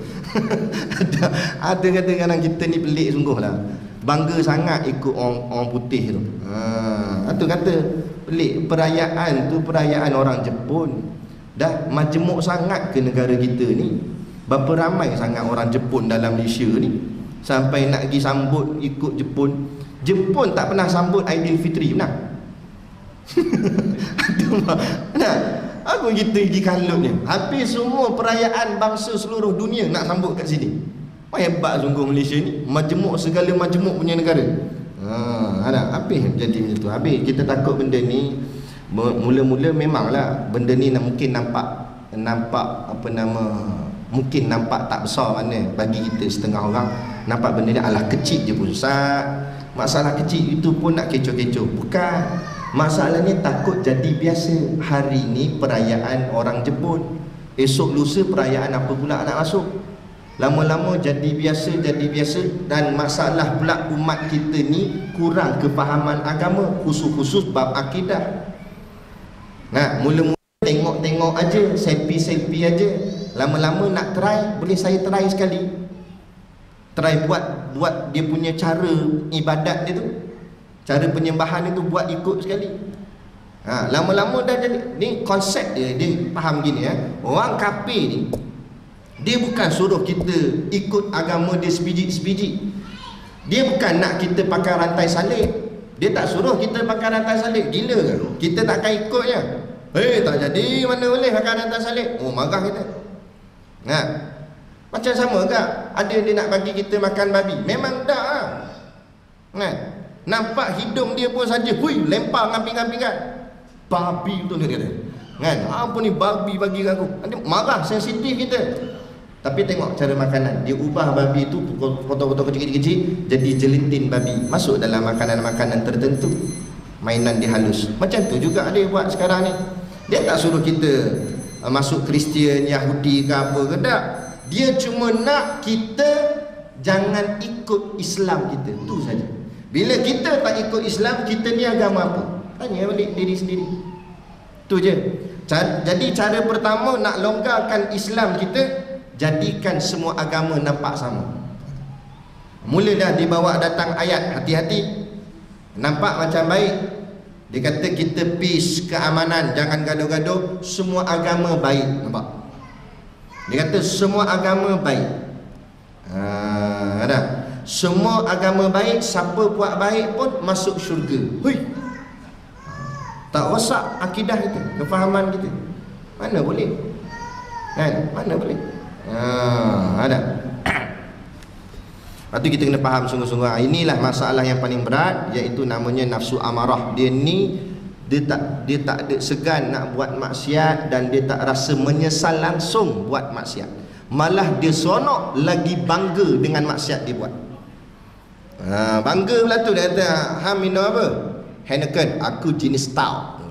Ada kadang-kadang kita ni pelik sungguh lah. Bangga sangat ikut orang putih tu. Itu kata pelik. Perayaan tu perayaan orang Jepun. Dah majmuk sangat ke negara kita ni. Berapa ramai sangat orang Jepun dalam Malaysia ni, sampai nak pergi sambut ikut Jepun. Jepun tak pernah sambut Aidilfitri pernah. Aku kita pergi kalutnya. Habis semua perayaan bangsa seluruh dunia nak sambut kat sini. Hebat sungguh Malaysia ni, majmuk segala majmuk punya negara. Habis jadi macam tu. Habis kita takut benda ni. Mula-mula memanglah benda ni mungkin nampak apa nama, mungkin nampak tak besar mana bagi kita setengah orang. Nampak benda ni alah kecil je pun Ustaz. Masalah kecil itu pun nak kecoh-kecoh. Bukan. Masalahnya takut jadi biasa. Hari ni perayaan orang Jepun, esok lusa perayaan apa pula nak masuk. Lama-lama jadi biasa. Dan masalah pula umat kita ni kurang kefahaman agama, khusus-khusus bab akidah. Mula-mula tengok-tengok aja, selfie aja. Lama-lama nak try, boleh saya try sekali. Try buat dia punya cara ibadat dia tu, cara penyembahan dia tu, buat ikut sekali. Lama-lama dah jadi. Ni konsep dia faham gini orang kafir ni, dia bukan suruh kita ikut agama dia sebiji-sebiji. Dia bukan nak kita pakai rantai salib. Dia tak suruh kita pakai rantai salib. Gila kan? Kita takkan ikutnya. Tak jadi, mana boleh pakai rantai salib. Marah kita. Macam sama ke? Ada dia nak bagi kita makan babi. Memang tak lah. Nampak hidung dia pun saja, lempar ngamping-ngampingan. Babi tu dia kata. Apa ni babi bagi aku? Marah, sensitif kita. Tapi tengok cara makanan. Dia ubah babi tu potong-potong kecil-kecil jadi jelitin babi, masuk dalam makanan-makanan tertentu. Mainan dia halus. Macam tu juga dia buat sekarang ni. Dia tak suruh kita masuk Kristian, Yahudi ke apa ke, tak. Dia cuma nak kita jangan ikut Islam kita. Tu saja. Bila kita tak ikut Islam, kita ni agama apa? Tanya balik diri sendiri. Tu je. Jadi cara pertama nak longgarkan Islam kita, jadikan semua agama nampak sama. Mula dah dibawa datang ayat hati-hati, nampak macam baik. Dia kata kita peace, keamanan, jangan gaduh-gaduh, semua agama baik. Nampak? Dia kata semua agama baik. Ada. Semua agama baik, siapa buat baik pun masuk syurga. Hui. Tak rosak akidah kita, kefahaman kita. Mana boleh? Kan? Mana boleh? Ada. Lepas tu kita kena faham sungguh-sungguh. Inilah masalah yang paling berat, iaitu namanya nafsu amarah. Dia tak ada segan nak buat maksiat, dan dia tak rasa menyesal langsung buat maksiat. Malah dia seronok lagi bangga dengan maksiat dia buat. Bangga pula tu. Dia kata, hang minum apa? Heineken, aku jenis stout.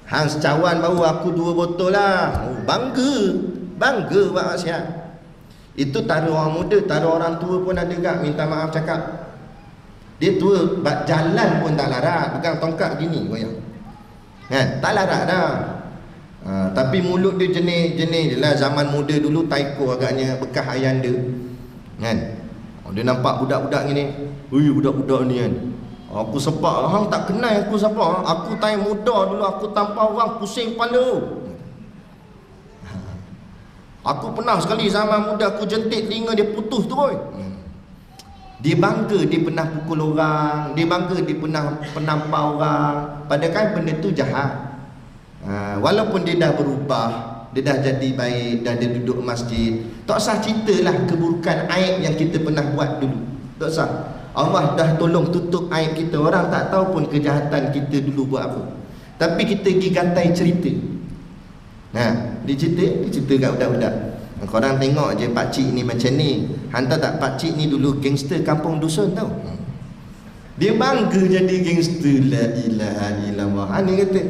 Hang secawan baru, aku 2 botol lah. Bangga buat maksiat. Itu tara orang muda, tara orang tua pun ada gak minta maaf cakap. Dia tua, jalan pun tak larat, pegang tongkat gini goyang. Kan? Tak larat dah. Tapi mulut dia jenis je lah. Zaman muda dulu taiko agaknya bekas ayanda. Kan? Dia nampak budak-budak gini. Ui, budak-budak ni kan. Aku sepak, hang tak kenal aku siapa. Aku time muda dulu, aku tampar orang pusing kepala. Aku pernah sekali zaman muda aku jentik telinga dia putus tu boy. Dia bangga dia pernah pukul orang, dia bangga dia pernah penampar orang. Padahal kan benda tu jahat. Walaupun dia dah berubah, dia dah jadi baik, dah dia duduk masjid, tak usah ceritalah keburukan aib yang kita pernah buat dulu. Tak usah. Allah dah tolong tutup aib kita. Orang tak tahu pun kejahatan kita dulu buat apa. Tapi kita pergi gantai cerita. Dia cerita kat budak-budak. Korang tengok je pakcik ni macam ni. Hantar tak pakcik ni dulu gangster kampung dusun tau. Dia bangga jadi gangster. La ilaha illallah. Dia kata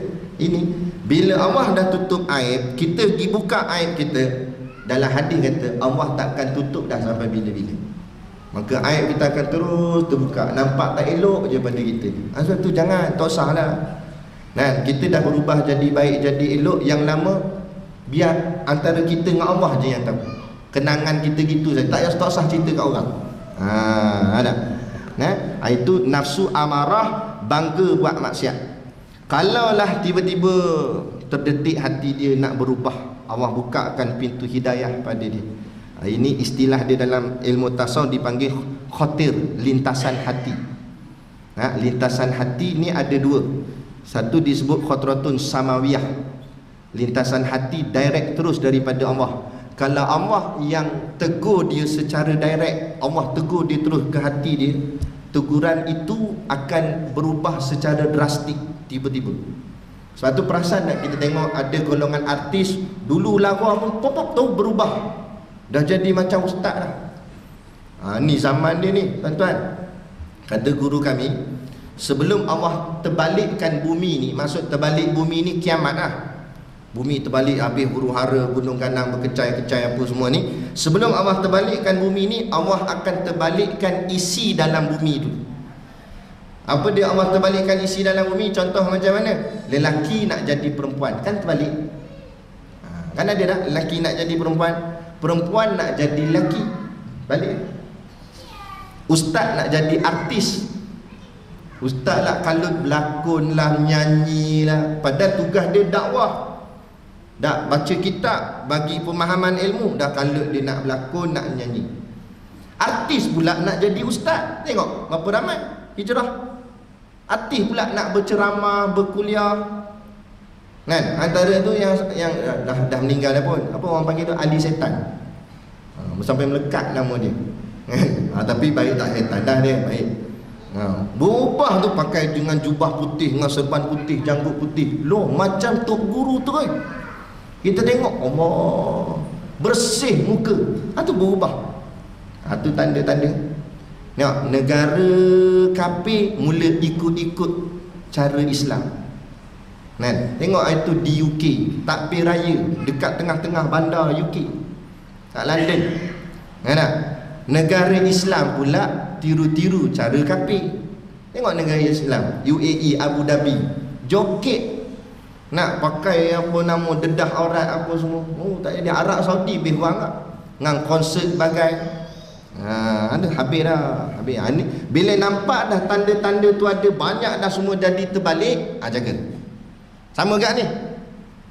ini bila Allah dah tutup aib, kita pergi buka aib kita. Dalam hadis kata Allah takkan tutup dah sampai bila-bila. Maka aib kita akan terus terbuka. Nampak tak elok je pada kita. Sebab tu jangan, tak usah lah. Kita dah berubah jadi baik, jadi elok. Yang lama biar antara kita dengan Allah je yang tahu. Kenangan kita gitu saja. Tak usah cerita kat orang. Ada. Itu nafsu amarah, bangga buat maksiat. Kalaulah tiba-tiba terdetik hati dia nak berubah, Allah bukakan pintu hidayah pada dia. Ini istilah dia dalam ilmu tasawuf dipanggil khotir, lintasan hati. Lintasan hati ni ada 2. Satu disebut khotratun samawiyah, lintasan hati direct terus daripada Allah. Kalau Allah yang tegur dia secara direct, Allah tegur dia terus ke hati dia, teguran itu akan berubah secara drastik tiba-tiba. Sebab tu perasan tak kita tengok ada golongan artis dulu lawa pun pop-pop tu berubah, dah jadi macam ustaz dah. Ni zaman dia ni tuan-tuan. Kata guru kami, sebelum Allah terbalikkan bumi ni, maksud terbalik bumi ni kiamat lah. Bumi terbalik, habis huru-hara, gunung ganang berkecai-kecai apa semua ni. Sebelum Allah terbalikkan bumi ni, Allah akan terbalikkan isi dalam bumi tu. Apa dia Allah terbalikkan isi dalam bumi? Contoh macam mana? Lelaki nak jadi perempuan, kan terbalik. Kan ada tak? Lelaki nak jadi perempuan, perempuan nak jadi lelaki, balik. Ustaz nak jadi artis, ustaz lah kalut berlakon lah, menyanyi lah. Padahal tugas dia dakwah. Dah baca kitab, bagi pemahaman ilmu. Dah kalut dia nak berlakon, nak menyanyi. Artis pula nak jadi ustaz. Tengok berapa ramai hijrah. Artis pula nak berceramah, berkuliah. Kan? Antara tu yang dah meninggal dah pun. Apa orang panggil tu? Ali setan. Sampai melekat nama dia. Tapi baik tak setan dah dia, baik. Berubah tu pakai dengan jubah putih, dengan serban putih, janggut putih. Loh, macam tok guru tu kan. Kita tengok Allah bersih muka. Tu berubah. Tu tanda-tanda. Tengok, negara kafir mula ikut-ikut cara Islam. Tengok itu di UK, takbir raya dekat tengah-tengah bandar UK, kat London. Negara Islam pula tiru-tiru cara kafir. Tengok negara Islam, UAE, Abu Dhabi, joget. Nak pakai apa nama dedah aurat apa semua. Oh tak jadi. Arab Saudi lebih kurang tak? Ngang konsert bagai. Ada habis dah. Habis. Ni bila nampak dah tanda-tanda tu ada banyak dah semua jadi terbalik, jaga. Sama gak ni?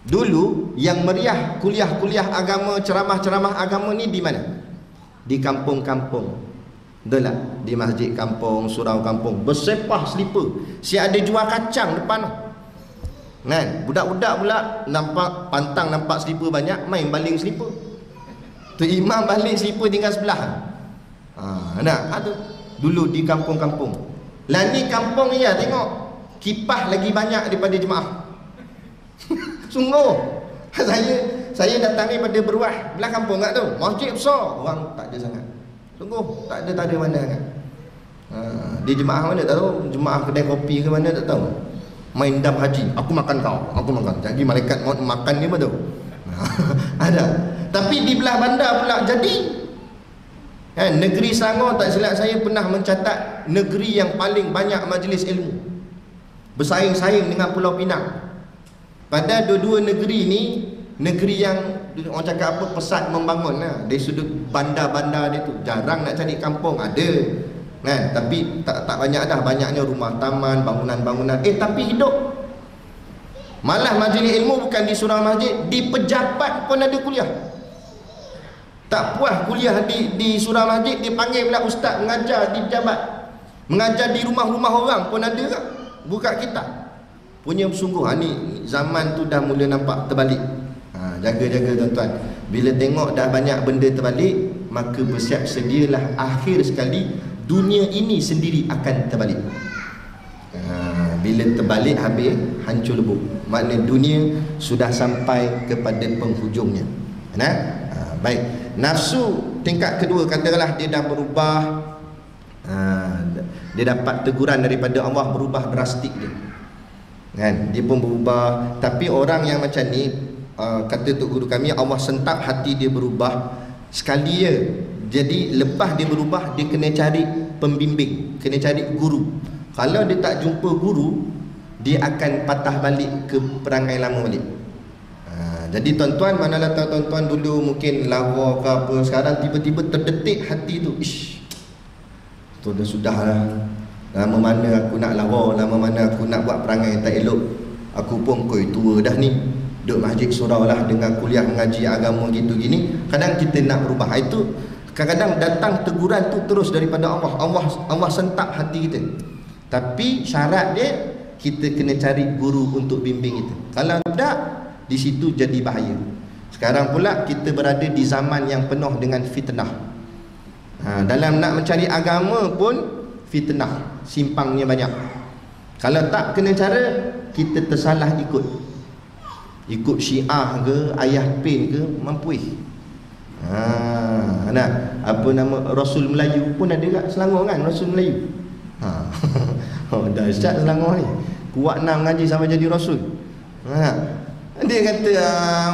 Dulu yang meriah kuliah-kuliah agama, ceramah-ceramah agama ni di mana? Di kampung-kampung. Betul tak? Di masjid kampung, surau kampung, bersepah selipar. Si ada jual kacang depan tu. Kan? Budak-budak pula nampak pantang, nampak selipar banyak, main baling selipar. Tu imam balik selipar tinggal sebelah. Ada dulu di kampung-kampung. Lah ni kampung ni ya, tengok kipah lagi banyak daripada jemaah. Sungguh. Saya datang ni pada Beruah, belah kampung kat tu. Masjid besar, orang tak ada sangat. Sungguh, tak ada mana sangat. Di jemaah mana tak tahu, jemaah kedai kopi ke mana tak tahu. Main dam haji, aku makan kau, aku makan. Jadi malaikat mau makan dia betul. Ada. Tapi di belah bandar pula jadi. Negeri Selangor tak silap saya pernah mencatat negeri yang paling banyak majlis ilmu. Bersaing-saing dengan Pulau Pinang. Pada dua-dua negeri ni, negeri yang orang cakap apa, pesat membangun lah. Dari sudut bandar-bandar dia tu jarang nak cari kampung, ada kan, tapi tak banyak dah. Banyaknya rumah taman, bangunan-bangunan. Tapi hidup. Malah majlis ilmu bukan di surau masjid, di pejabat pun ada kuliah. Tak puas kuliah di surau masjid, dipanggil pula ustaz mengajar di pejabat. Mengajar di rumah-rumah orang pun ada tak? Buka kitab. Punya bersungguh. Ni zaman tu dah mula nampak terbalik. Jaga-jaga tuan-tuan. Bila tengok dah banyak benda terbalik, maka bersiap sedialah akhir sekali dunia ini sendiri akan terbalik. Bila terbalik habis, hancur lebur. Makna dunia sudah sampai kepada penghujungnya. Baik. Nafsu tingkat kedua, katakanlah dia dah berubah, dia dapat teguran daripada Allah, berubah drastik dia. Kan? Dia pun berubah. Tapi orang yang macam ni, kata tok guru kami, Allah sentak hati dia berubah sekali je. Jadi lepas dia berubah, dia kena cari pembimbing, kena cari guru. Kalau dia tak jumpa guru, dia akan patah balik ke perangai lama balik. Jadi tuan-tuan, manalah tuan-tuan dulu mungkin lawa ke apa, sekarang tiba-tiba terdetik hati tu, tu dah sudah lah. Lama mana aku nak lawa, lama mana aku nak buat perangai tak elok. Aku pun koi tua dah ni, duduk masjid surau lah, dengan kuliah mengaji agama gitu gini. Kadang kita nak berubah. Itu kadang-kadang datang teguran tu terus daripada Allah sentak hati kita. Tapi syarat dia, kita kena cari guru untuk bimbing kita. Kalau tidak, di situ jadi bahaya. Sekarang pula kita berada di zaman yang penuh dengan fitnah. Dalam nak mencari agama pun fitnah, simpangnya banyak. Kalau tak kena cara, kita tersalah ikut Syiah ke, Ayah Pin ke, mampu. Apa nama Rasul Melayu pun ada kat Selangor kan, Rasul Melayu. Dahsyat Selangor ni. Kuat nak mengaji sampai jadi Rasul. Dia kata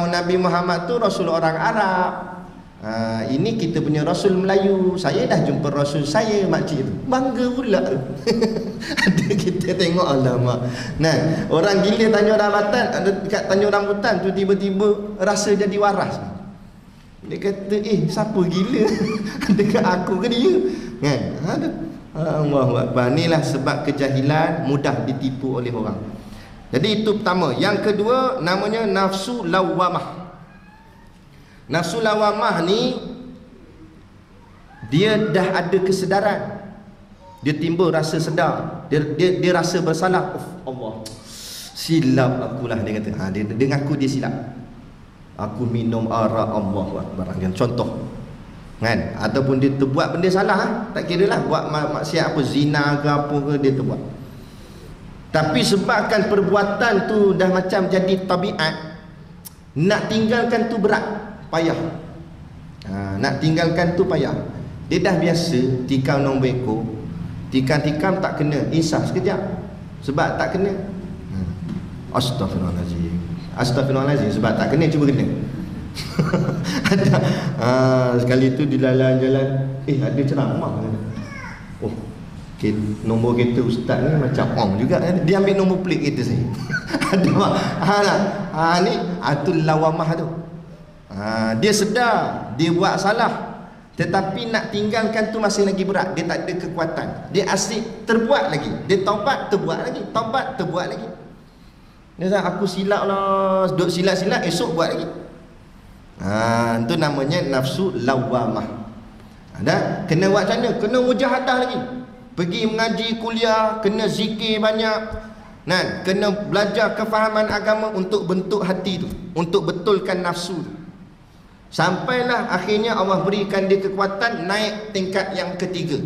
Nabi Muhammad tu Rasul orang Arab. Ini kita punya Rasul Melayu. Saya dah jumpa Rasul saya, makcik tu. Bangga pula. Ada kita tengok, alamak. Orang gila Tanjung Rambutan, ada dekat Tanjung Rambutan tu tiba-tiba rasa jadi waras. Dia kata, siapa gila? Dekat aku ke dia? Kan? Allahu Akbar. Inilah sebab kejahilan mudah ditipu oleh orang. Jadi itu pertama. Yang kedua namanya nafsu lawamah. Nafsu lawamah ni dia dah ada kesedaran. Dia timbul rasa sedar. Dia rasa bersalah. Allah, silap akulah, dia kata. Dia ngaku dia silap. Aku minum arak, Allahu Akbar. Contoh. Kan? Ataupun dia terbuat benda salah, tak kira lah buat maksiat apa, zina ke apa ke, dia terbuat. Tapi sebabkan perbuatan tu dah macam jadi tabiat, nak tinggalkan tu berat, payah. Nak tinggalkan tu payah. Dia dah biasa tikam nombor ekor, tikam-tikam tak kena, insaf sekejap. Sebab tak kena, Astaghfirullahaladzim, Astaghfirullahaladzim, sebab tak kena, cuba kena. Ada sekali tu di jalan-jalan, ada ceramah. Nombor kereta ustaz ni macam juga. Dia ambil nombor plate kereta saya. Ada ni atul lawamah tu. Dia sedar dia buat salah, tetapi nak tinggalkan tu masih lagi berat. Dia tak ada kekuatan. Dia asyik terbuat lagi. Dia taubat, terbuat lagi. Taubat, terbuat lagi. Dia kata, aku silap lah, duduk silap-silap, esok buat lagi. Itu namanya nafsu lawamah. Ada kena buat macam mana? Kena mujahadah lagi. Pergi mengaji kuliah, kena zikir banyak. Kena belajar kefahaman agama untuk bentuk hati tu, untuk betulkan nafsu tu. Sampailah akhirnya Allah berikan dia kekuatan naik tingkat yang ketiga.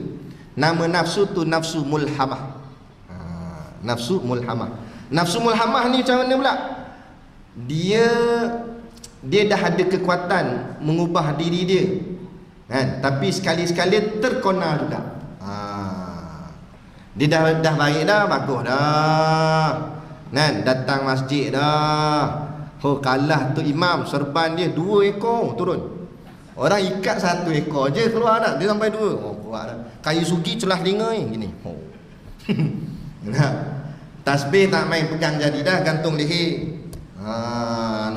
Nama nafsu tu nafsu mulhamah. Nafsu mulhamah. Nafsu mulhamah ni macam mana pula? Dia dah ada kekuatan mengubah diri dia. Tapi sekali-sekali terkona juga. Dia dah baik dah, bagus dah. Datang masjid dah. Kalah tu imam, serban dia 2 ekor turun. Orang ikat 1 ekor je keluar dah. Dia sampai 2. Kuat dah. Kayu sugi celah telinga ni gini. Tasbih tak main pegang jadi dah, gantung leher.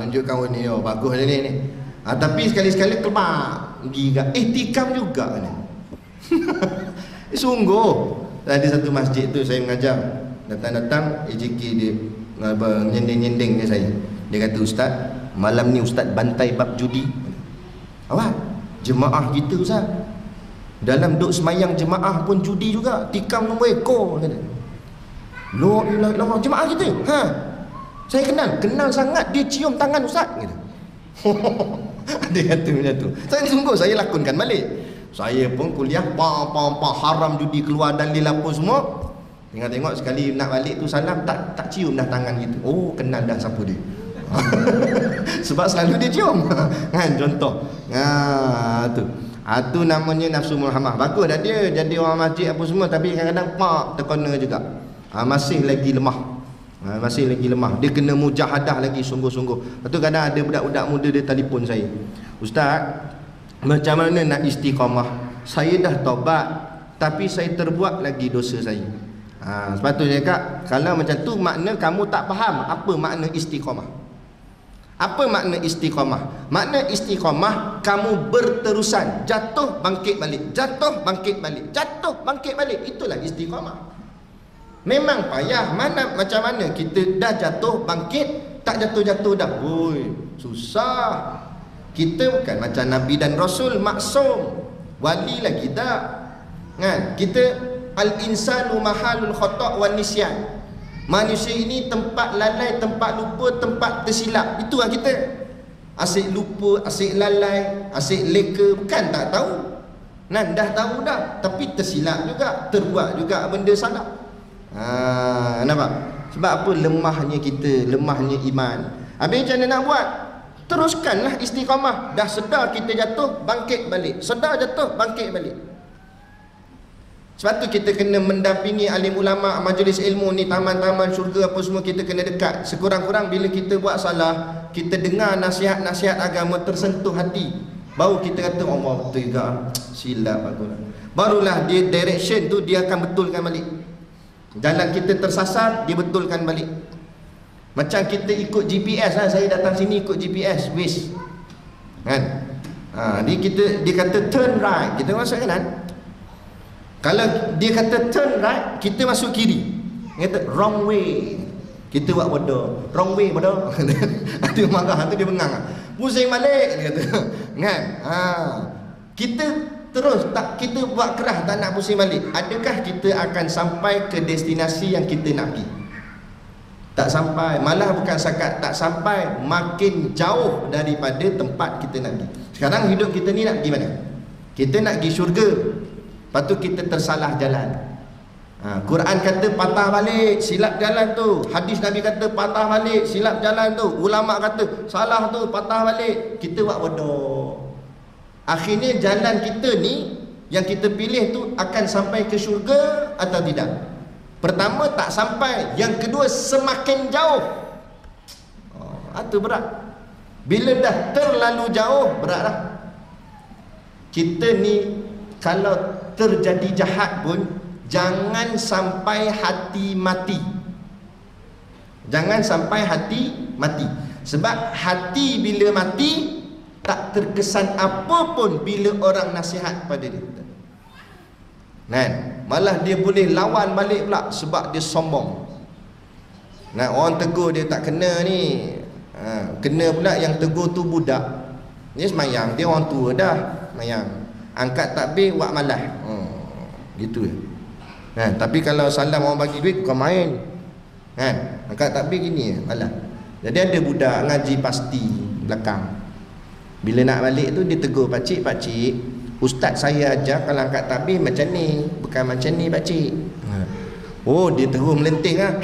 Nunjukkan ni, bagus dia ni. Tapi sekali-sekali kemak gigak. Tikam juga ni. Sungguh. Ada satu masjid tu saya mengajar. Datang-datang AJK dia nyending-nyending dia saya. Dia kata, ustaz, malam ni ustaz bantai bab judi. Awak, jemaah kita ustaz, dalam duk semayang jemaah pun judi juga. Tikam nombor ekor kata. Loh, jemaah kita. Saya kenal sangat. Dia cium tangan ustaz kata. Dia kata macam tu. Sungguh saya lakonkan balik. Saya pun kuliah haram judi, keluar dalil apa semua. Tengok sekali nak balik tu salam, tak cium dah tangan gitu. Kenal dah siapa dia. Sebab selalu dia cium. Contoh. Tu namanya nafsu mulhamah. Bagus dah dia jadi orang masjid apa semua, tapi kadang-kadang terkena juga. Masih lagi lemah. Masih lagi lemah. Dia kena mujahadah lagi sungguh-sungguh. Lepas tu kadang ada budak-budak muda dia telefon saya, ustaz, macam mana nak istiqamah? Saya dah taubat, tapi saya terbuat lagi dosa saya. Sebab tu saya cakap, kalau macam tu makna kamu tak faham apa makna istiqamah. Apa makna istiqamah? Makna istiqamah, kamu berterusan, jatuh bangkit balik, jatuh bangkit balik, jatuh bangkit balik. Itulah istiqamah. Memang payah. Macam mana kita dah jatuh bangkit, tak jatuh-jatuh dah. Susah. Kita bukan macam Nabi dan Rasul maksum, wali lagi tak. Kita al-insanu mahalul khata' wan nisyan. Manusia ini tempat lalai, tempat lupa, tempat tersilap. Itulah kita. Asyik lupa, asyik lalai, asyik leka. Bukan tak tahu. Dah tahu dah, tapi tersilap juga, terbuat juga benda salah. Nampak? Sebab apa? Lemahnya kita, lemahnya iman. Habis macam mana nak buat? Teruskanlah istiqamah. Dah sedar kita jatuh, bangkit balik. Sedar jatuh, bangkit balik. Sebab tu kita kena mendampingi alim ulama, majlis ilmu ni, taman-taman syurga apa semua, kita kena dekat. Sekurang-kurang bila kita buat salah, kita dengar nasihat-nasihat agama, tersentuh hati, baru kita kata, Allah betul juga, silap aku. Barulah dia direction tu dia akan betulkan balik. Jalan kita tersasar, dia betulkan balik. Macam kita ikut GPS lah. Saya datang sini ikut GPS Waze, kan? Dia kata turn right, kita masuk kanan. Kalau dia kata turn right, kita masuk kiri. Dia kata wrong way, kita buat bodoh. Wrong way bodoh. Dia marah tu, dia bengang. Pusing balik dia kata. Kan? Kita terus tak, kita buat kerah tak nak pusing balik. Adakah kita akan sampai ke destinasi yang kita nak pergi? Tak sampai. Malah bukan sakat tak sampai, makin jauh daripada tempat kita nak pergi. Sekarang hidup kita ni nak pergi mana? Kita nak pergi syurga, lepas tu kita tersalah jalan. Quran kata patah balik, silap jalan tu. Hadis Nabi kata patah balik, silap jalan tu. Ulama kata salah tu, patah balik. Kita buat bodoh. Akhirnya jalan kita ni yang kita pilih tu akan sampai ke syurga atau tidak? Pertama tak sampai, yang kedua semakin jauh. Itu berat. Bila dah terlalu jauh, berat dah. Kita ni kalau terjadi jahat pun jangan sampai hati mati. Jangan sampai hati mati. Sebab hati bila mati tak terkesan apa pun bila orang nasihat pada dia. Malah dia boleh lawan balik pula sebab dia sombong. Orang tegur dia tak kena ni, kena pula yang tegur tu budak. Dia semayang, dia orang tua dah semayang, angkat takbir buat malas. Gitu. Tapi kalau salam orang bagi duit kau main. Angkat takbir gini malas. Jadi ada budak ngaji pasti belakang. Bila nak balik tu dia tegur, pakcik, ustaz saya ajar kalau angkat takbir macam ni, bukan macam ni pakcik. Oh, dia terus melenting lah.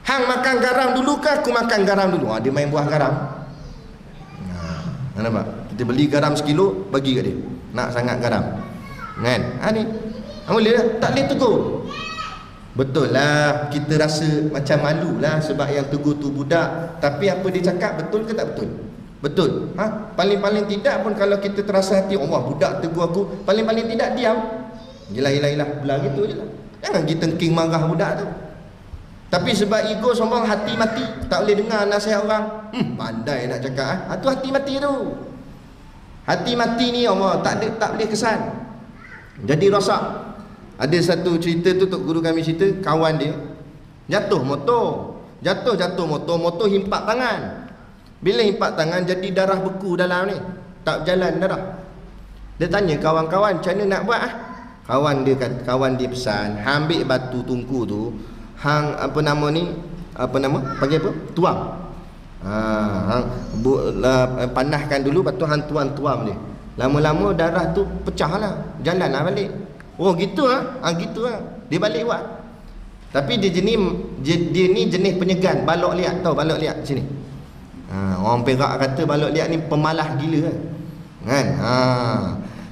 Hang makan garam dulu ke aku makan garam dulu? Dia main buah garam. Nampak? Kita beli garam sekilo bagi kat dia. Nak sangat garam. Ni boleh tak? Tak boleh tegur. Betul lah, kita rasa macam malu lah sebab yang tegur tu budak. Tapi apa dia cakap betul ke tak betul? Betul. Paling-paling tidak pun kalau kita terasa hati, Allah budak tegur aku, paling-paling tidak diam. Yelah belah gitu je lah. Jangan kita king marah budak tu. Tapi sebab ego sombong, hati mati, tak boleh dengar nasihat orang. Pandai nak cakap. Tu hati mati tu. Hati mati ni Allah tak boleh kesan. Jadi rosak. Ada satu cerita tu tok guru kami cerita, kawan dia jatuh motor, motor himpak tangan. Bila himpak tangan jadi darah beku dalam ni, tak berjalan darah. Dia tanya kawan-kawan macam mana nak buat Kawan dia pesan, ambil batu tungku tu, hang panggil apa? Tuang. Panahkan dulu, lepas tu hang tuang dia. Lama-lama darah tu pecahlah, jalanlah balik. Oh gitu gitu. Dia balik buat. Tapi dia ni jenis penyegan, balok liat. Tahu balok liat sini? Orang Perak kata balok liat ni pemalas gila kan.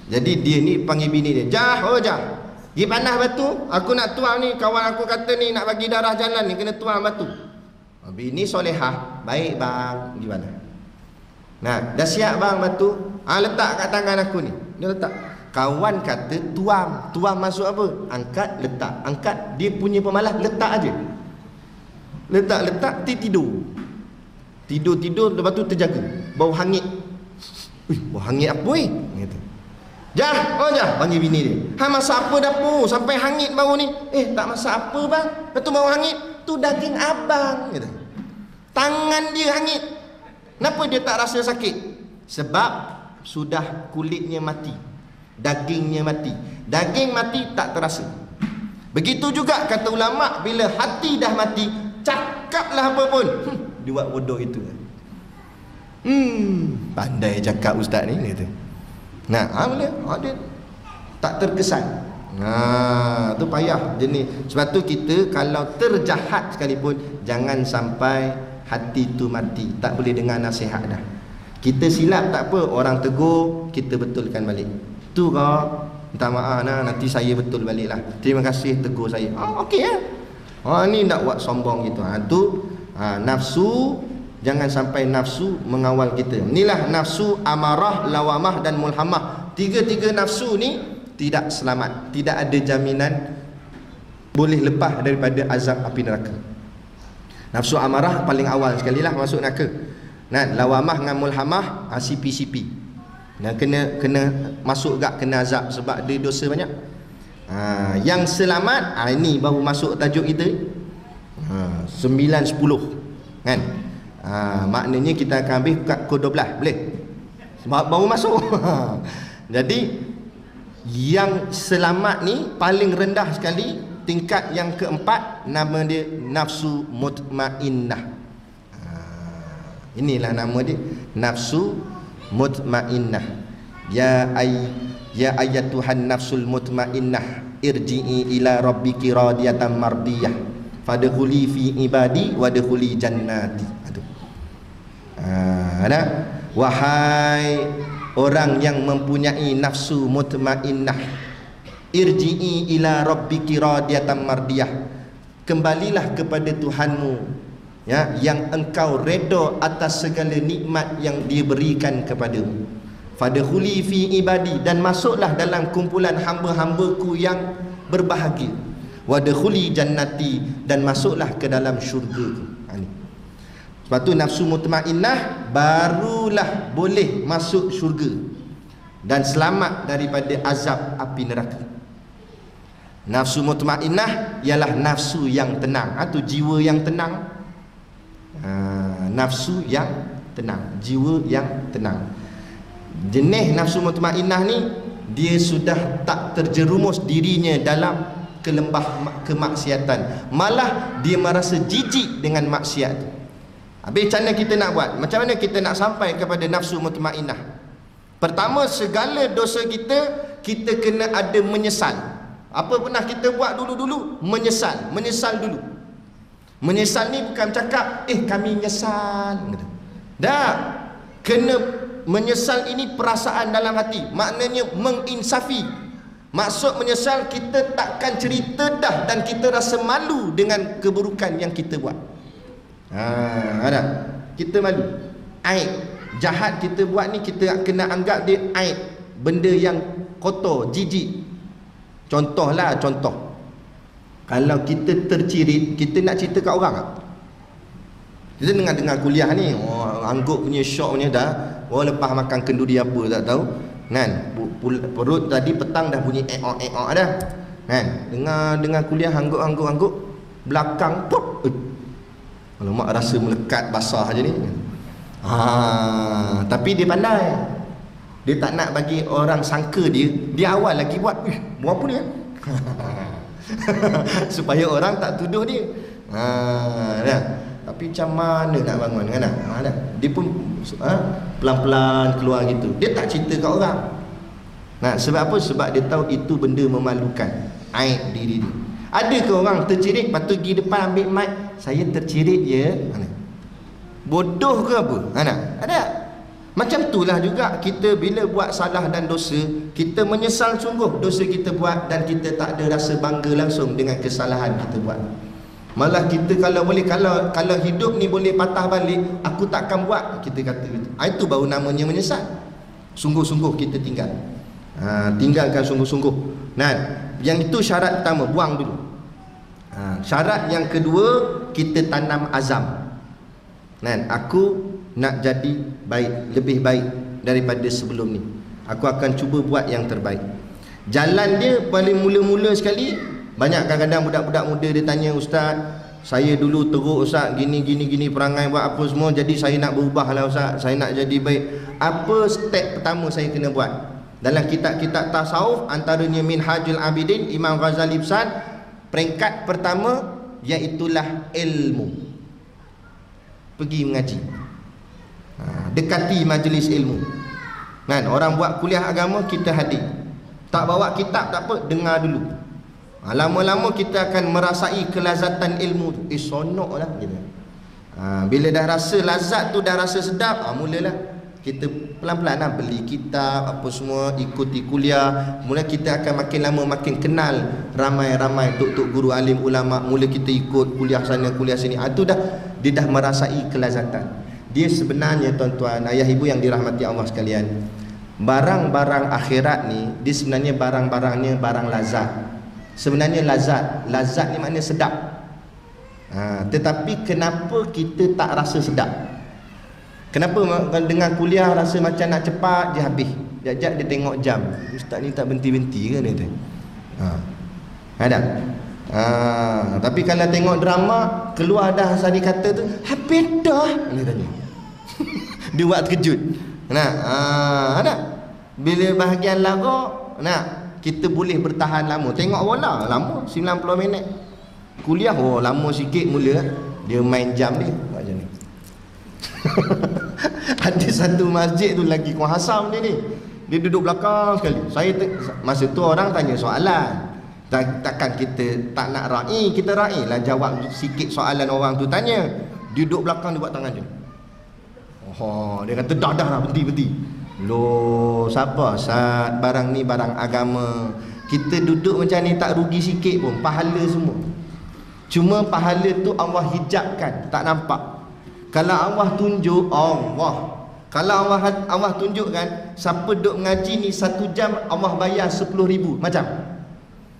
Jadi dia ni panggil bini dia, Jah, pergi panah batu, aku nak tuang ni, kawan aku kata ni nak bagi darah jalan ni kena tuang batu. Bini solehah, baik bang, gimana? Dah siap bang batu, letak kat tangan aku ni. Dia letak. Kawan kata tuang masuk apa? Angkat, letak, angkat. Dia punya pemalas letak aja. Letak tidur. Lepas tu terjaga. Bau hangit. Bau hangit apa kata. Jah, panggil bini dia. Masak apa dapur sampai hangit bau ni? Tak masak apa bang. Lepas tu bau hangit. Tu daging abang kata. Tangan dia hangit. Kenapa dia tak rasa sakit? Sebab sudah kulitnya mati, dagingnya mati. Daging mati tak terasa. Begitu juga kata ulama, bila hati dah mati, cakaplah apa pun, dia buat bodoh itu. Pandai cakap ustaz ni kata. Boleh. Dia tak terkesan. Tu payah jenis. Sebab tu kita kalau terjahat sekalipun, jangan sampai hati tu mati, tak boleh dengar nasihat dah. Kita silap tak apa, orang tegur, kita betulkan balik. Tu kau minta maaf nanti saya betul balik lah. Terima kasih tegur saya. Okey lah. Ni nak buat sombong gitu. Tu nafsu, jangan sampai nafsu mengawal kita. Inilah nafsu amarah, lawamah dan mulhamah. Tiga-tiga nafsu ni tidak selamat, tidak ada jaminan boleh lepas daripada azab api neraka. Nafsu amarah paling awal sekali lah masuk neraka. Lawamah dengan mulhamah CP. Kena masuk gak kena azab sebab dia dosa banyak. Yang selamat ini baru masuk tajuk kita 9-10 kan. Maknanya kita akan habis kat pukul 12 boleh? Sebab baru masuk. Jadi yang selamat ni paling rendah sekali, tingkat yang keempat, nama dia nafsu mutmainnah. Inilah nama dia, nafsu mutmainnah. Ya ayyatuhan nafsul mutmainnah, irji'i ila rabbiki radiyatan mardiyah, fadkhuli fi ibadi wadkhuli jannati. Wahai orang yang mempunyai nafsu mutmainnah, irji'i ila rabbiki radiyatan mardiyah, kembalilah kepada Tuhanmu yang engkau redha atas segala nikmat yang dia berikan kepadamu. Fadkhuli fi ibadi, dan masuklah dalam kumpulan hamba-hambaku yang berbahagia. wadkhuli jannati, dan masuklah ke dalam syurga. Ni. Sebab tu nafsu mutmainnah barulah boleh masuk syurga dan selamat daripada azab api neraka. Nafsu mutmainnah ialah nafsu yang tenang, atau jiwa yang tenang. Nafsu yang tenang, jiwa yang tenang. Jenis nafsu mutmainnah ni, dia sudah tak terjerumus dirinya dalam kelembah kemaksiatan, malah dia merasa jijik dengan maksiat. Habis macam mana kita nak buat? Macam mana kita nak sampai kepada nafsu mutmainnah? Pertama, segala dosa kita kena ada menyesal. Apa pernah kita buat dulu-dulu? Menyesal dulu. Menyesal ni bukan cakap kami menyesal. Dah, kena menyesal ini perasaan dalam hati. Maknanya menginsafi. Maksud menyesal, kita takkan cerita dah dan kita rasa malu dengan keburukan yang kita buat. Ada. Kita malu. Aib jahat kita buat ni, kita kena anggap dia aib, benda yang kotor, jijik. Contoh. Kalau kita tercirit, kita nak cerita kat orang tak? Kita dengar kuliah ni, angguk punya syok punya dah. Lepas makan kenduri apa tak tahu kan, perut tadi petang dah bunyi eok dah kan. Dengar kuliah angguk belakang pop, alamak, rasa melekat basah je ni. Tapi dia pandai. Dia tak nak bagi orang sangka dia awal lagi buat apa ni supaya orang tak tuduh dia. Tapi macam mana nak bangun kan? Dia pun pelan-pelan keluar gitu. Dia tak cerita kat orang. Sebab apa? Sebab dia tahu itu benda memalukan, aib diri dia. Ada ke orang tercirit, lepas tu pergi depan ambil mic, saya tercirit je? Bodoh ke apa? Ada. Macam itulah juga kita bila buat salah dan dosa, kita menyesal sungguh dosa kita buat, dan kita tak ada rasa bangga langsung dengan kesalahan kita buat. Malah kita kalau boleh, kalau hidup ni boleh patah balik, aku takkan buat, kita kata gitu. Itu baru namanya menyesal. Sungguh-sungguh kita tinggal. Tinggalkan sungguh-sungguh. Yang itu syarat pertama, buang dulu. Syarat yang kedua, kita tanam azam. Aku nak jadi baik, lebih baik daripada sebelum ni. Aku akan cuba buat yang terbaik. Jalan dia paling mula-mula sekali, banyak kadang-kadang budak-budak muda dia tanya, Ustaz, saya dulu teruk Ustaz, gini perangai buat apa semua, jadi saya nak berubah lah Ustaz, saya nak jadi baik. Apa step pertama saya kena buat? Dalam kitab-kitab tasawuf, antaranya Minhajul Abidin, Imam Ghazali pesan, peringkat pertama iaitulah ilmu. Pergi mengaji, dekati majlis ilmu. Orang buat kuliah agama, kita hadir. Tak bawa kitab tak apa, dengar dulu. Lama-lama kita akan merasai kelazatan ilmu tu. Sonok lah gitu. Bila dah rasa lazat tu, dah rasa sedap, mulalah kita pelan-pelan lah beli kitab apa semua, ikuti kuliah. Mula kita akan makin lama makin kenal ramai-ramai tok-tok guru alim ulama. Mula kita ikut kuliah sana kuliah sini. Itu dia dah merasai kelazatan. Dia sebenarnya, tuan-tuan, ayah ibu yang dirahmati Allah sekalian, barang-barang akhirat ni, dia sebenarnya barang-barangnya barang lazat. Sebenarnya lazat ni maknanya sedap. Tetapi kenapa kita tak rasa sedap? Kenapa dengan kuliah rasa macam nak cepat je habis? Sekejap dia tengok jam, ustaz ni tak berhenti-henti ke ni tu? Ada. Tapi kalau tengok drama, keluar dah Sari kata tu, habis dah, dia tanya. Dia buat terkejut. Ada. Bila bahagian lagu, kita boleh bertahan lama. Tengok bola lama 90 minit. Kuliah lama sikit mula. Dia main jam dia macam ni. Ada satu masjid tu lagi kuasa dia ni. Dia duduk belakang sekali. Masa tu orang tanya soalan. Takkan kita tak nak ra'i, kita ra'i lah jawab sikit soalan orang tu tanya. Dia duduk belakang, dia buat tangan je. Dia kata dah berhenti. Loh, siapa? Saat barang ni barang agama. Kita duduk macam ni tak rugi sikit pun, pahala semua. Cuma pahala tu Allah hijabkan, tak nampak. Kalau Allah tunjuk, kalau Allah tunjukkan, siapa duduk mengaji ni 1 jam Allah bayar 10,000 macam.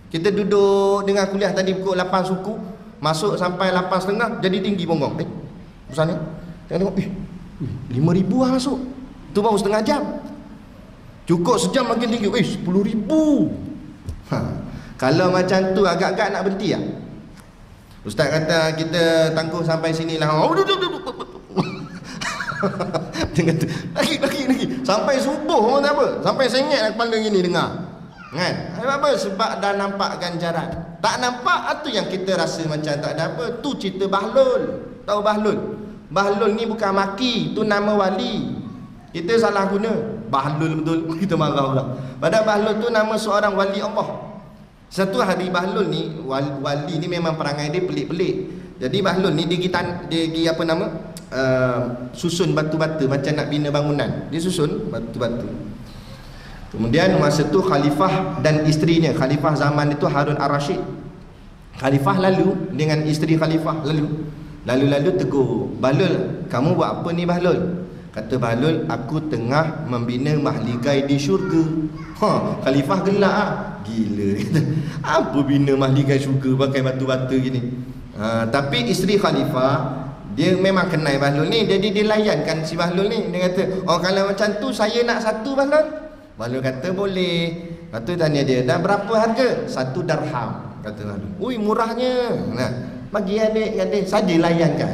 Kita duduk dengan kuliah tadi pukul 8 suku, masuk sampai 8.30 jadi tinggi bonggong. Besar ni. Tengok 5,000 lah masuk. Tu baru setengah jam. Cukup sejam makin tinggi. 10,000. Kalau macam tu agak-agak nak berhenti lah. Ustaz kata kita tangguh sampai sini lah. Lagi sampai subuh pun tak apa. Sampai sengit lah kepala gini dengar. Kan? Apa? Sebab dah nampak ganjaran. Tak nampak tu yang kita rasa macam tak ada apa. Tu cerita Bahlul. Tahu Bahlul? Bahlul ni bukan maki, tu nama wali. Kita salah guna. Bahlul betul. Kita marah pula. Padahal Bahlul tu nama seorang wali Allah. Satu hari Bahlul ni, wali ni memang perangai dia pelik-pelik. Jadi Bahlul ni dia pergi apa nama? Susun batu-batu macam nak bina bangunan. Dia susun batu-batu. Kemudian masa tu khalifah dan isterinya, khalifah zaman itu Harun Ar-Rasyid. Khalifah lalu dengan isteri khalifah lalu tegur, "Bahlul, kamu buat apa ni Bahlul?" Kata Bahlul, "Aku tengah membina mahligai di syurga." Khalifah gelak ah. Gila kata. Apa bina mahligai syurga pakai batu-batu gini. Tapi isteri khalifah dia memang kenal Bahlul ni, jadi dia layankan si Bahlul ni. Dia kata, "Oh kalau macam tu saya nak satu Bahlul." Bahlul kata boleh. Lepas tu tanya dia, "Dah berapa harga?" 1 darham. Kata Bahlul. "Ui murahnya." Nah, bagi adik-adik saja layankan.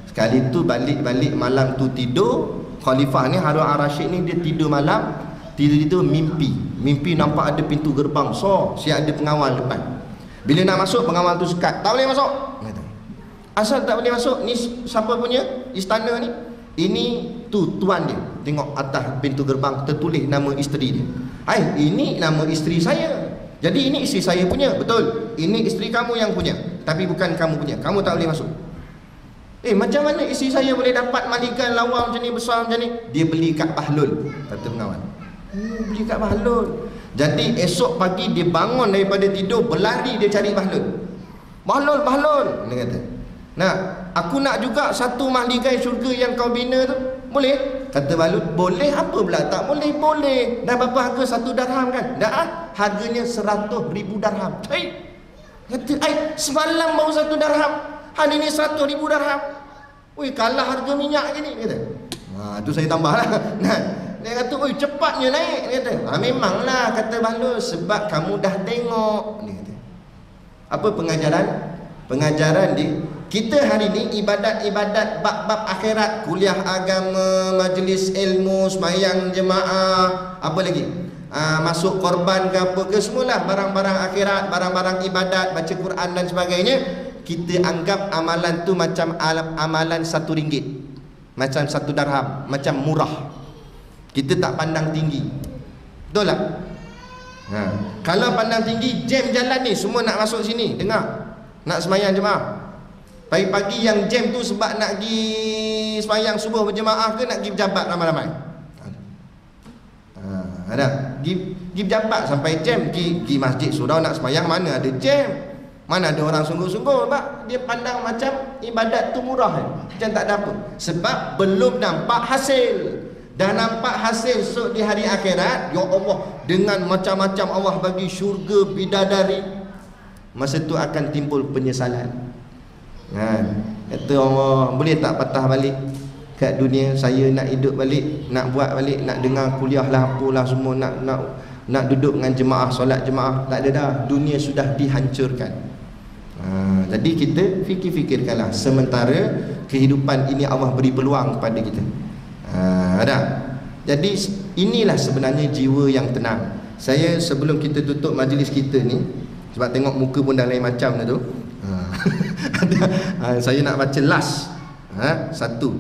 Sekali tu balik malam tu tidur, khalifah ni Harun Ar-Rasyid ni dia tidur malam, tidur mimpi nampak ada pintu gerbang siap ada pengawal depan. Bila nak masuk pengawal tu sekat, "Tak boleh masuk." Kata. "Asal tak boleh masuk? Ni siapa punya istana ni?" "Ini tu tuan dia." Tengok atas pintu gerbang tertulis nama isteri dia. "Ini nama isteri saya. Jadi ini isteri saya punya." "Betul. Ini isteri kamu yang punya, tapi bukan kamu punya. Kamu tak boleh masuk." Macam mana isteri saya boleh dapat mahligai lawa macam ni, besar macam ni?" "Dia beli kat Bahlul," kata pengawal. Beli kat Bahlul. Jadi esok pagi dia bangun daripada tidur, berlari dia cari Bahlul. Bahlul," dia kata. "Nak, aku nak juga satu mahligai syurga yang kau bina tu. Boleh?" Kata Bahlul, "Boleh apa pula tak boleh?" "Boleh." "Dah berapa harga 1 darham kan?" "Dah harganya 100,000 darham." Kata, semalam baru 1 darham, hari ni 100,000 darham. Kalah harga minyak gini," kata. Tu saya tambah lah. Dia kata, cepatnya naik. Dia kata, "Memanglah," kata Bahlul, "sebab kamu dah tengok." Dia kata. Apa pengajaran? Pengajaran dia, kita hari ni ibadat-ibadat bab-bab akhirat, kuliah agama, majlis ilmu, sembahyang jemaah, apa lagi? Masuk korban ke apa ke, semualah barang-barang akhirat, barang-barang ibadat, baca Quran dan sebagainya. Kita anggap amalan tu macam amalan RM1, macam 1 darham, macam murah. Kita tak pandang tinggi. Betul tak? Kalau pandang tinggi, jam jalan ni, semua nak masuk sini, dengar, nak sembahyang jemaah. Pagi-pagi yang jam tu sebab nak pergi sembahyang subuh berjemaah ke nak pergi berjabat ramai-ramai? Ada pergi berjabat sampai jam, pergi masjid surau nak sembahyang, mana ada jam, mana ada orang sungguh-sungguh. Sebab dia pandang macam ibadat tu murah, macam tak ada apa. Sebab belum nampak hasil. Dah nampak hasil esok di hari akhirat, ya Allah, dengan macam-macam Allah bagi syurga, bidadari, masa tu akan timbul penyesalan. Kata Allah, boleh tak patah balik kat dunia, saya nak hidup balik, nak buat balik, nak dengar kuliah lah, apalah semua, nak duduk dengan jemaah, solat jemaah. Tak ada dah, dunia sudah dihancurkan. Jadi kita fikir-fikirkanlah, sementara kehidupan ini Allah beri peluang kepada kita. Jadi inilah sebenarnya jiwa yang tenang. Saya sebelum kita tutup majlis kita ni, sebab tengok muka pun dah lain macam dah tu, saya nak baca last satu,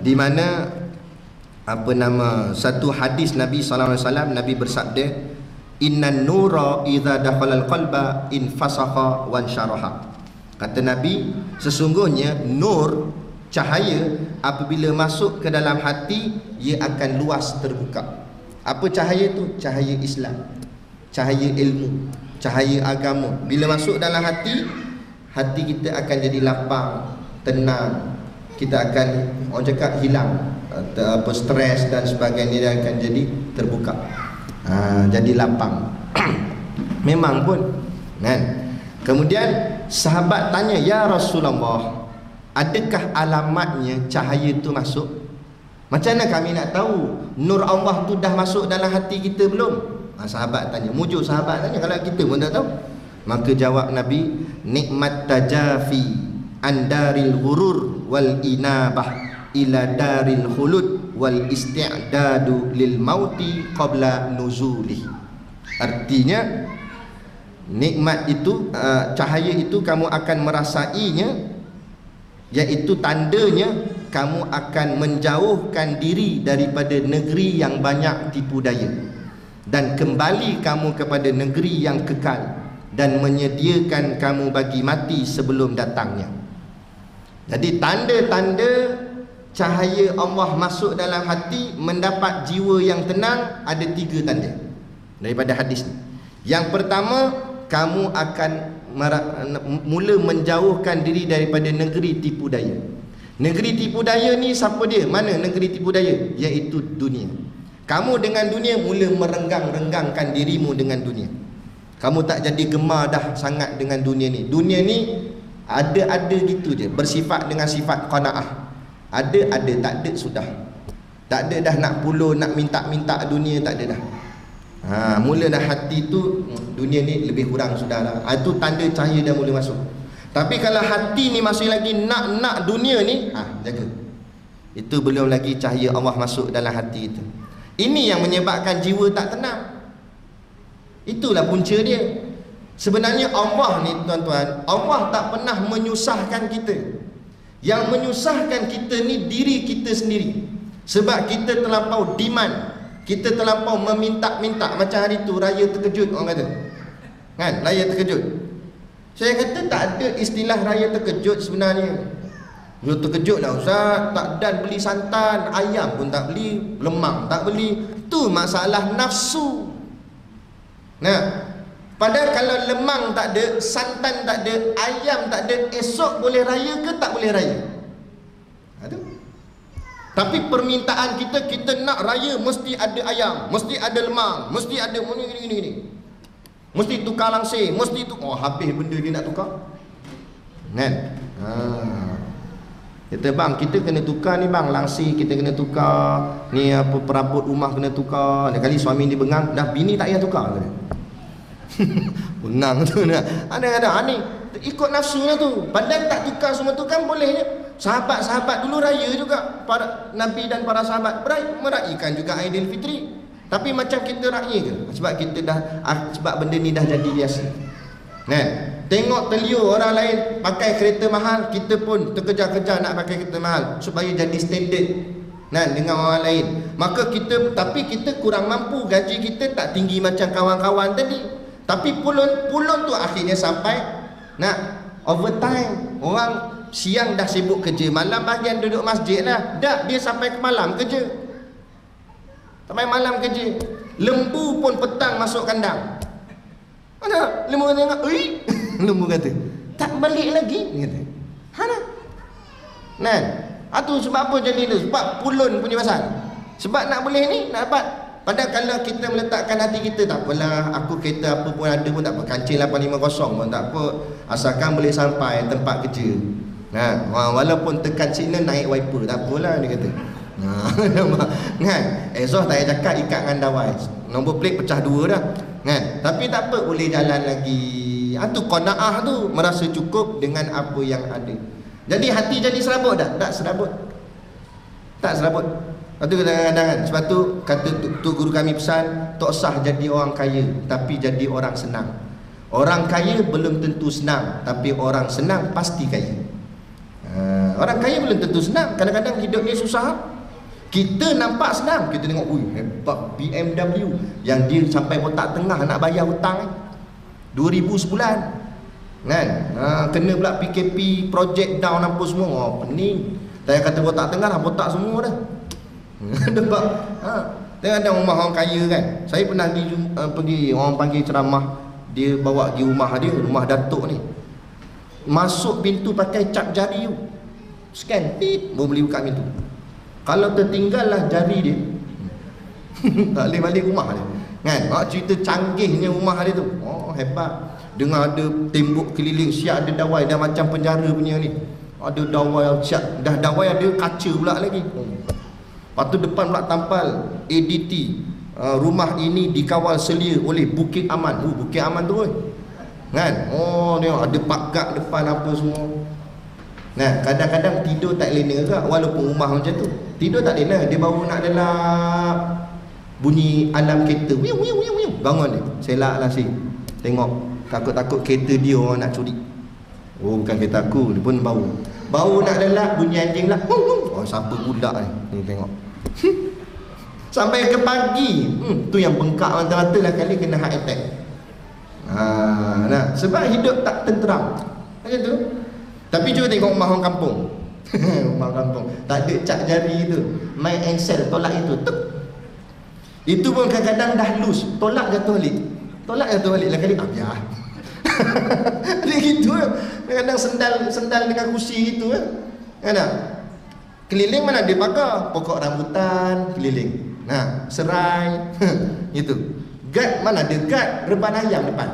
di mana apa nama, satu hadis Nabi SAW. Nabi bersabda, "Innan nura idza dakhalal qalba infasakha wan syaraha." Kata Nabi, sesungguhnya nur, cahaya, apabila masuk ke dalam hati, ia akan luas terbuka. Apa cahaya tu? Cahaya Islam, cahaya ilmu, cahaya agama. Bila masuk dalam hati, hati kita akan jadi lapang, tenang. Kita akan, orang cakap, hilang apa stres dan sebagainya, dia akan jadi terbuka, jadi lapang. Memang pun, kan? Kemudian sahabat tanya, ya Rasulullah, adakah alamatnya cahaya itu masuk? Macam mana kami nak tahu nur Allah tu dah masuk dalam hati kita belum? Sahabat tanya, mujur sahabat tanya, kalau kita pun tak tahu. Maka jawab Nabi, nikmat tajafi andaril ghurur wal inabah ila daril khulud wal isti'dadu lil mauti qabla nuzulih. Artinya nikmat itu, cahaya itu kamu akan merasainya, iaitu tandanya kamu akan menjauhkan diri daripada negeri yang banyak tipu daya dan kembali kamu kepada negeri yang kekal dan menyediakan kamu bagi mati sebelum datangnya. Jadi tanda-tanda cahaya Allah masuk dalam hati, mendapat jiwa yang tenang, ada 3 tanda daripada hadis ni. Yang pertama, kamu akan mula menjauhkan diri daripada negeri tipu daya. Negeri tipu daya ni siapa dia? Mana negeri tipu daya? Iaitu dunia. Kamu dengan dunia mula merenggang-renggangkan dirimu dengan dunia. Kamu tak jadi gemar dah sangat dengan dunia ni. Dunia ni ada gitu je, bersifat dengan sifat qanaah. Ada, tak ada sudah. Tak ada dah nak puluh, nak minta-minta dunia, tak ada dah. Mula dah hati tu dunia ni lebih kurang sudah lah. Itu tanda cahaya dah mula masuk. Tapi kalau hati ni masih lagi nak dunia ni, jaga. Itu belum lagi cahaya Allah masuk dalam hati itu. Ini yang menyebabkan jiwa tak tenang. Itulah punca dia. Sebenarnya Allah ni tuan-tuan, Allah tak pernah menyusahkan kita. Yang menyusahkan kita ni diri kita sendiri. Sebab kita terlampau demand, kita terlampau meminta-minta. Macam hari tu raya terkejut orang kata, kan, raya terkejut. Saya kata tak ada istilah raya terkejut sebenarnya. Dia terkejut lah Ustaz, tak dan beli santan, ayam pun tak beli, lemang tak beli. Tu masalah nafsu. Nah, padahal kalau lemang tak ada, santan tak ada, ayam tak ada, esok boleh raya ke tak boleh raya? Aduh. Tapi permintaan kita nak raya mesti ada ayam, mesti ada lemang, mesti ada gini. Mesti tukar langsir, mesti tu. Habis benda dia nak tukar. Kan? Kata bang, kita kena tukar ni bang, langsir kita kena tukar, ni apa perabot rumah kena tukar. Ada kali suami dia bengang, dah bini tak payah tukar kata. Bengang tu nak. Ada ni ikut nafsunya tu. Padahal tak tukar semua tu kan bolehnya. Sahabat-sahabat dulu raya juga, para Nabi dan para sahabat meraihkan juga Aidilfitri. Tapi macam kita raya ke? Sebab kita dah, sebab benda ni dah jadi biasa. Kan? Tengok teliur orang lain pakai kereta mahal, kita pun terkejar-kejar nak pakai kereta mahal supaya jadi standard, kan, dengan orang lain. Maka kita, tapi kita kurang mampu, gaji kita tak tinggi macam kawan-kawan tadi. Tapi pulun tu akhirnya sampai nak overtime. Orang siang dah sibuk kerja, malam bahagian duduk masjid lah. Dah dia sampai ke malam kerja. Sampai malam kerja. Lembu pun petang masuk kandang. Mana? Lembu kata, lembu kata, tak balik lagi. Dia kata, Nah, itu sebab apa jadi tu? Sebab pulun punya pasal. Sebab nak boleh ni, nak dapat. Padahal kalau kita meletakkan hati kita, tak apalah, aku kereta apa pun ada pun tak apa, kancing 850 pun tak apa, asalkan boleh sampai tempat kerja. Walaupun tekan signal naik wiper, tak apalah, dia kata. Kan? Esok tak payah cakap, ikat dengan dawai, nombor plate pecah 2 dah. Kan? Tapi tak apa, boleh jalan lagi. Itu qanaah tu, merasa cukup dengan apa yang ada. Jadi hati jadi serabut dah? Tak serabut. Tak serabut. Itu kadang-kadang kan. Sebab tu kata tu guru kami pesan, tak usah jadi orang kaya, tapi jadi orang senang. Orang kaya belum tentu senang, tapi orang senang pasti kaya. Orang kaya belum tentu senang. Kadang-kadang hidup dia susah. Kita nampak senang, kita tengok, hebat BMW yang dia sampai otak tengah nak bayar hutang 2,000 sebulan. Kan? Kena pula PKP, project down apa semua. Pening. Saya kata otak tengah dah botak semua dah. Nampak? Tengok rumah orang kaya kan. Saya pernah pergi orang panggil ceramah, dia bawa pergi rumah dia, rumah datuk ni. Masuk pintu pakai cap jari tu. Scan, baru boleh buka pintu. Kalau tertinggal lah jari dia, tak boleh balik rumah dia. Kan? Cerita canggihnya rumah dia tu. hebat. Dengar ada tembok keliling, siap ada dawai, dah macam penjara punya ni. Ada dawai siap, dah dawai ada kaca pula lagi. Lepas tu depan pula tampal ADT, rumah ini dikawal selia oleh Bukit Aman. Bukit Aman tu kan. Oh tengok ada pagar depan apa semua. Nah, kadang-kadang tidur tak lena juga walaupun rumah macam tu. Tidur tak lena, dia baru nak lelap bunyi alarm kereta. Wiu wiu wiu wiu. Bangun dia. Selaklah si. Tengok, takut-takut kereta dia orang nak curi. Oh bukan kereta aku, dia pun bau nak lelap bunyi anjing lah. Oh siapa budak ni tengok. Sampai ke pagi. Tu yang bengkak mata-mata lah kali kena heart attack. Nah, sebab hidup tak tenteram. Macam tu. Tapi cuba tengok rumah orang kampung. Rumah kampung tak ada cap jari tu, main encel tolak itu tuk. Itu pun kadang-kadang dah loose, tolak jatuh balik. Tolak jatuh balik lah kali. Biar. Dia gitu kadang sendal dengan kursi gitu kan. Keliling mana ada pagar, pokok rambutan keliling. Nah, serai itu. Gad mana ada gad, reban ayam depan.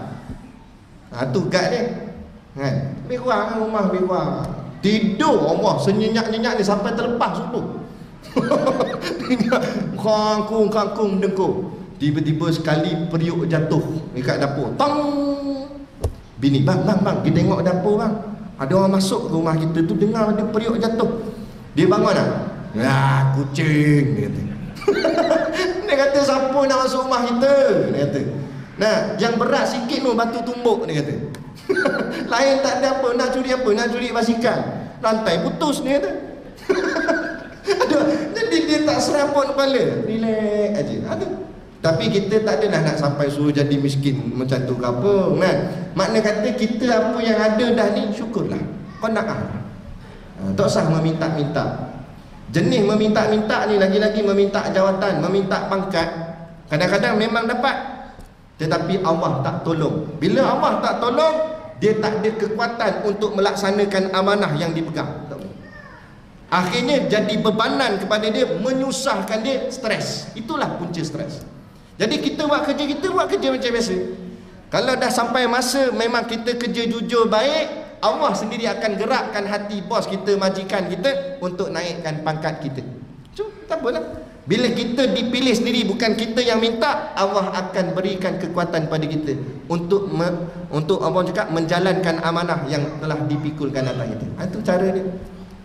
Tu gad dia. Kan? Lebih kurang rumah lebih kurang. Tidur Allah senyenyak-nyenyak ni sampai terlepas subuh. Kangkung dengkur. Tiba-tiba sekali periuk jatuh dekat dapur. Tong. Bini, bang, kita tengok dapur bang. Ada orang masuk ke rumah kita tu, dengar ada periuk jatuh. Dia bangun lah. Ya, kucing, dia kata. Dia kata siapa nak masuk rumah kita, dia kata. Nah, yang berat sikit tu batu tumbuk, dia kata. Lain tak ada apa, nak curi basikal. Lantai putus, dia kata. Aduh, jadi dia tak seraput kepala. Relax aja. Aduh. Tapi kita tak adalah nak sampai suruh jadi miskin macam tu ke apa kan. Makna kata kita apa yang ada dah ni syukurlah. Qanaah. Tak usah meminta-minta. Jenis meminta-minta ni lagi-lagi meminta jawatan, meminta pangkat. Kadang-kadang memang dapat, tetapi Allah tak tolong. Bila Allah tak tolong, dia tak ada kekuatan untuk melaksanakan amanah yang dipegang. Akhirnya jadi bebanan kepada dia, menyusahkan dia, stres. Itulah punca stres. Jadi kita buat kerja macam biasa. Kalau dah sampai masa memang kita kerja jujur baik, Allah sendiri akan gerakkan hati bos kita, majikan kita untuk naikkan pangkat kita. Tak apalah. Bila kita dipilih sendiri, bukan kita yang minta, Allah akan berikan kekuatan pada kita untuk Allah cakap menjalankan amanah yang telah dipikulkan atas kita. Itu cara dia.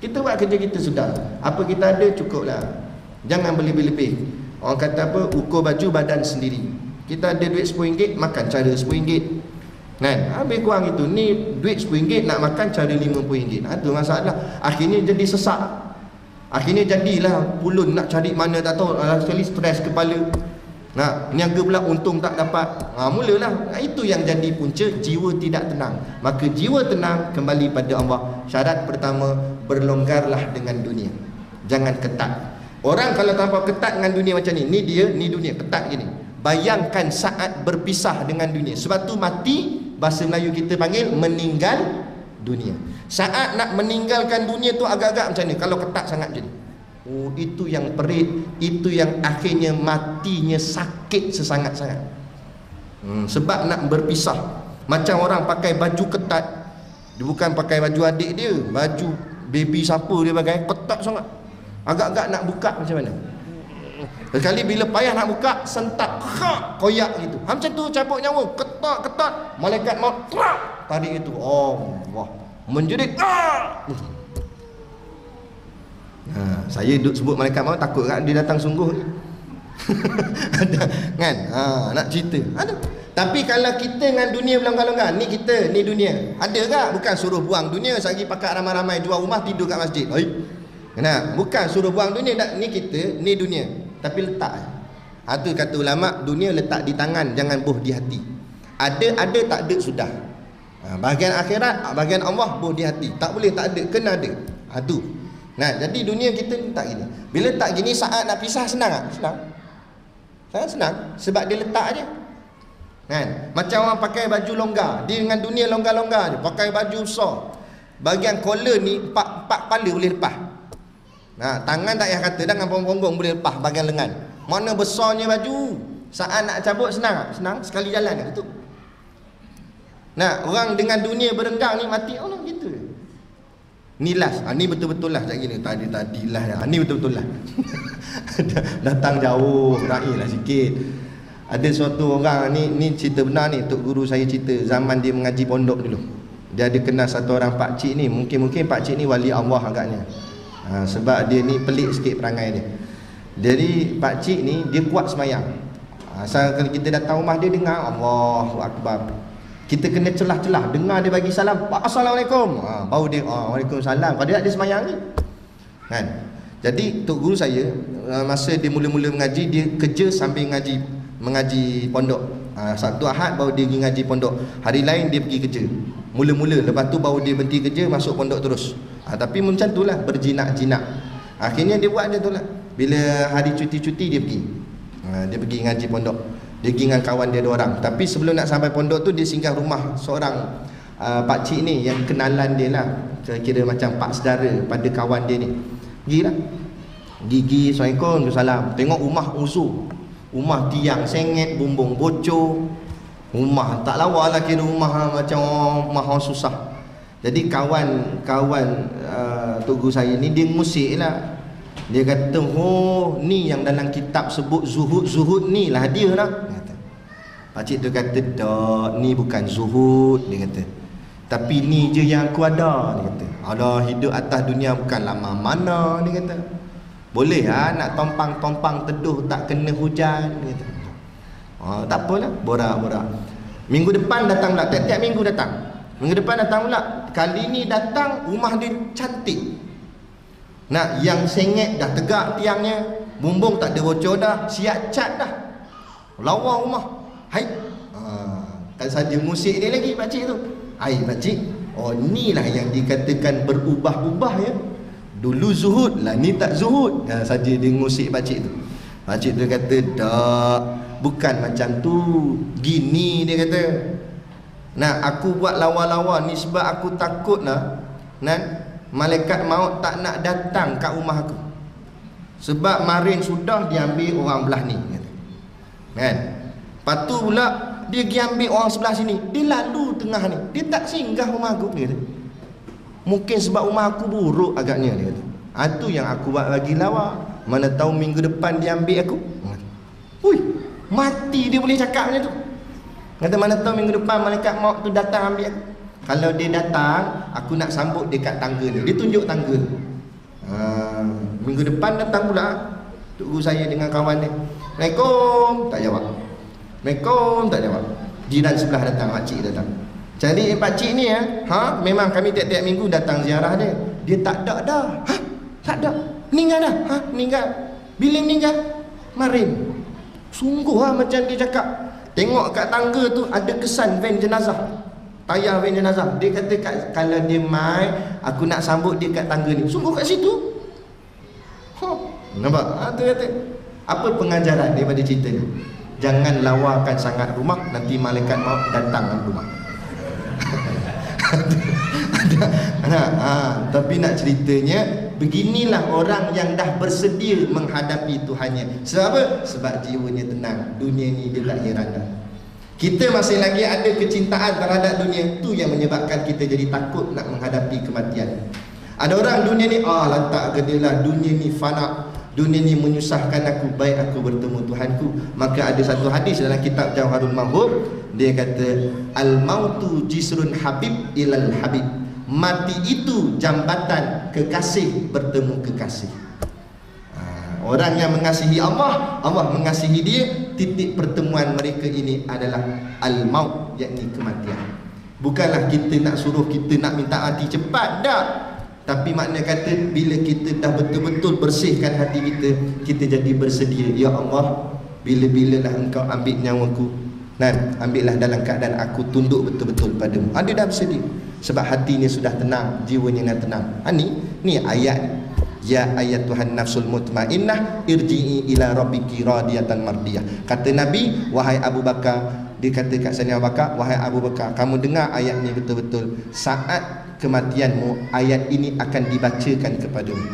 Kita buat kerja kita sudah. Apa kita ada cukuplah. Jangan berlebih-lebih. Orang kata apa? Ukur baju badan sendiri. Kita ada duit RM10, makan cara RM10. Kan? Habis kurang itu. Ni duit RM10 nak makan cara RM50. Itu masalah. Akhirnya jadi sesak. Akhirnya jadilah pulun nak cari mana tak tahu. Sekali stres kepala. Nah, niaga pula untung tak dapat. Mulalah. Itu yang jadi punca jiwa tidak tenang. Maka jiwa tenang kembali pada Allah. Syarat pertama, berlonggarlah dengan dunia. Jangan ketat. Orang kalau tanpa ketat dengan dunia macam ni dunia ketat gini. Bayangkan saat berpisah dengan dunia. Sebab tu mati, bahasa Melayu kita panggil meninggal dunia. Saat nak meninggalkan dunia tu agak-agak macam ni kalau ketat sangat jadi. Oh, itu yang perit, itu yang akhirnya matinya sakit sesangat-sangat. Sebab nak berpisah. Macam orang pakai baju ketat, dia bukan pakai baju adik dia, baju baby siapa dia pakai, ketat sangat. Agak-agak nak buka macam mana. Sekali bila payah nak buka, sentak, koyak gitu. Macam tu cabut nyawa, ketat, malaikat maut tarik itu. Oh, wah, menjerit. Saya duk sebut malaikat maut takut kan dia datang sungguh. Ada kan? Nak cerita. Ada. Tapi kalau kita dengan dunia berlonggar-longgar, ni kita, ni dunia. Ada tak? Bukan suruh buang dunia, sagi pakat ramai-ramai jual rumah tidur kat masjid. Nah, bukan suruh buang dunia, ni kita, ni dunia. Tapi letak. Itu kata ulama, dunia letak di tangan, jangan buh di hati. Ada tak ada sudah. Bahagian akhirat, bahagian Allah buh di hati. Tak boleh tak ada, kena ada. Itu. Nah, jadi dunia kita tak gini. Bila tak gini, saat nak pisah senang tak? Senang. Sangat senang sebab dia letak aje. Kan? Macam orang pakai baju longgar, dia dengan dunia longgar-longgar je, pakai baju besar. Bahagian collar ni empat kepala boleh lepas. Tangan tak payah kata, dengan punggung boleh lepas bahagian lengan. Mana besarnya baju. Saat nak cabut senang tak? Senang, sekali jalan kat situ. Nah, orang dengan dunia berenggang ni mati Allah gitu. Ni last. Ni betul-betul lah macam gini. Tadi lah. Ni betul-betul lah. Datang jauh, raih lah sikit. Ada suatu orang ni cerita benar ni, tok guru saya cerita zaman dia mengaji pondok dulu. Dia ada kenal satu orang pak cik ni, mungkin pak cik ni wali Allah agaknya. Sebab dia ni pelik sikit perangai dia. Jadi pak cik ni dia kuat semayang. Asal kalau kita datang rumah dia dengar Allahu Akbar, kita kena celah-celah dengar dia bagi salam, Assalamualaikum. Baru dia Waalaikumsalam. Kalau dia ada semayang ni kan. Jadi tok guru saya masa dia mula-mula mengaji, dia kerja sambil mengaji pondok. Sabtu Ahad baru dia pergi ngaji pondok. Hari lain dia pergi kerja. Mula-mula, lepas tu baru dia berhenti kerja masuk pondok terus. Tapi macam tu lah, berjinak-jinak. Akhirnya dia buat dia tu lah. Bila hari cuti-cuti dia pergi. Dia pergi ngaji pondok. Dia pergi dengan kawan dia 2 orang. Tapi sebelum nak sampai pondok tu, dia singgah rumah seorang pakcik ni yang kenalan dia lah, kira macam pak saudara pada kawan dia ni. Pergi lah. Gigi, Assalamualaikum, salam. Tengok rumah uzur, rumah tiang sengit, bumbung bocor. Rumah tak lawa lah, kira rumah macam orang susah. Jadi kawan tok guru saya ni dia ngusik lah. Dia kata, oh ni yang dalam kitab sebut zuhud ni lah dia lah. Pakcik tu kata, tak, ni bukan zuhud. Dia kata, tapi ni je yang aku ada. Dia kata, ada hidup atas dunia bukan lama mana. Dia kata, boleh lah nak tompang teduh tak kena hujan. Dia kata, tak apalah, borak-borak. Minggu depan datang pula, tiap-tiap minggu datang. Minggu depan datang pula. Kali ni datang, rumah dia cantik. Nak yang sengit dah tegak tiangnya, bumbung tak ada bocor dah, siap cat dah. Lawa rumah. Hai. Kan saja musik dia lagi pakcik tu. Hai pakcik, ni lah yang dikatakan berubah-ubah ya. Dulu zuhud lah, ni tak zuhud. Saja dia ngusik pakcik tu. Pakcik tu kata, tak, bukan macam tu. Gini dia kata. Nah, aku buat lawa-lawa ni sebab aku takut lah, malaikat maut tak nak datang kat rumah aku. Sebab marin sudah diambil orang belah ni, kan? Lepas tu pula dia pergi ambil orang sebelah sini. Dia lalu tengah ni, dia tak singgah rumah aku, dia kata. Mungkin sebab rumah aku buruk agaknya, dia kata. Itu yang aku buat bagi lawa. Mana tahu minggu depan dia ambil aku. Hui, mati dia boleh cakap macam tu. Kata, mana tahu minggu depan malaikat maut tu datang ambil aku. Kalau dia datang, aku nak sambut dia kat tangga ni. Dia tunjuk tangga. Minggu depan datang pula tok guru saya dengan kawan dia. Assalamualaikum, tak jawab. Assalamualaikum, tak jawab. Jiran sebelah datang, pakcik datang. Jadi pakcik ni memang kami tiap-tiap minggu datang ziarah dia. Dia tak ada dah. Tak ada. Meninggal dah. Meninggal. Bila meninggal? Marin. Sungguh macam dia cakap. Tengok kat tangga tu ada kesan van jenazah. Tayar van jenazah. Dia kata kalau dia mai, aku nak sambut dia kat tangga ni. Sungguh kat situ. Nampak? Tu kata. Apa pengajaran daripada cerita ni? Jangan lawakan sangat rumah, nanti malaikat maut datang dalam rumah. Tapi nak ceritanya, beginilah orang yang dah bersedia menghadapi Tuhannya. Sebab apa? Sebab jiwanya tenang. Dunia ni dia tak heran dah. Kita masih lagi ada kecintaan terhadap dunia. Itu yang menyebabkan kita jadi takut nak menghadapi kematian. Ada orang dunia ni, lantak gedelah, dunia ni fana, dunia ni menyusahkan aku, baik aku bertemu Tuhanku. Maka ada satu hadis dalam kitab Jauharul Mahbub, dia kata, al-mautu jisrun habib ilal habib. Mati itu jambatan kekasih bertemu kekasih. Orang yang mengasihi Allah, Allah mengasihi dia. Titik pertemuan mereka ini adalah al-maut, yakni kematian. Bukanlah kita nak suruh kita nak minta mati cepat, tak. Tapi makna kata bila kita dah betul-betul bersihkan hati kita, kita jadi bersedia. Ya Allah, bila-bilalah engkau ambil nyawaku, ambillah dalam keadaan aku tunduk betul-betul padamu. Dia dah bersedia. Sebab hatinya sudah tenang, jiwanya dah tenang. Ni ayat. Ya ayatuhan nafsul mutmainnah irji'i ila rabbiki radiyatan mardiyah. Kata Nabi, wahai Abu Bakar, dia kata kat sana Abu Bakar, wahai Abu Bakar, kamu dengar ayat ni betul-betul. Saat kematianmu, ayat ini akan dibacakan kepadamu.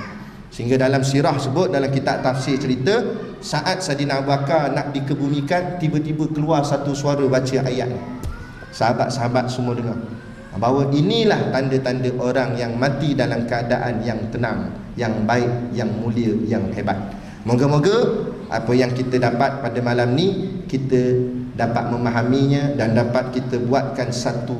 Sehingga dalam sirah sebut, dalam kitab tafsir cerita, saat Saidina Abu Bakar nak dikebumikan, tiba-tiba keluar satu suara baca ayat ni. sahabat-sahabat semua dengar bahawa inilah tanda-tanda orang yang mati dalam keadaan yang tenang, yang baik, yang mulia, yang hebat. Moga-moga apa yang kita dapat pada malam ni kita dapat memahaminya dan dapat kita buatkan satu,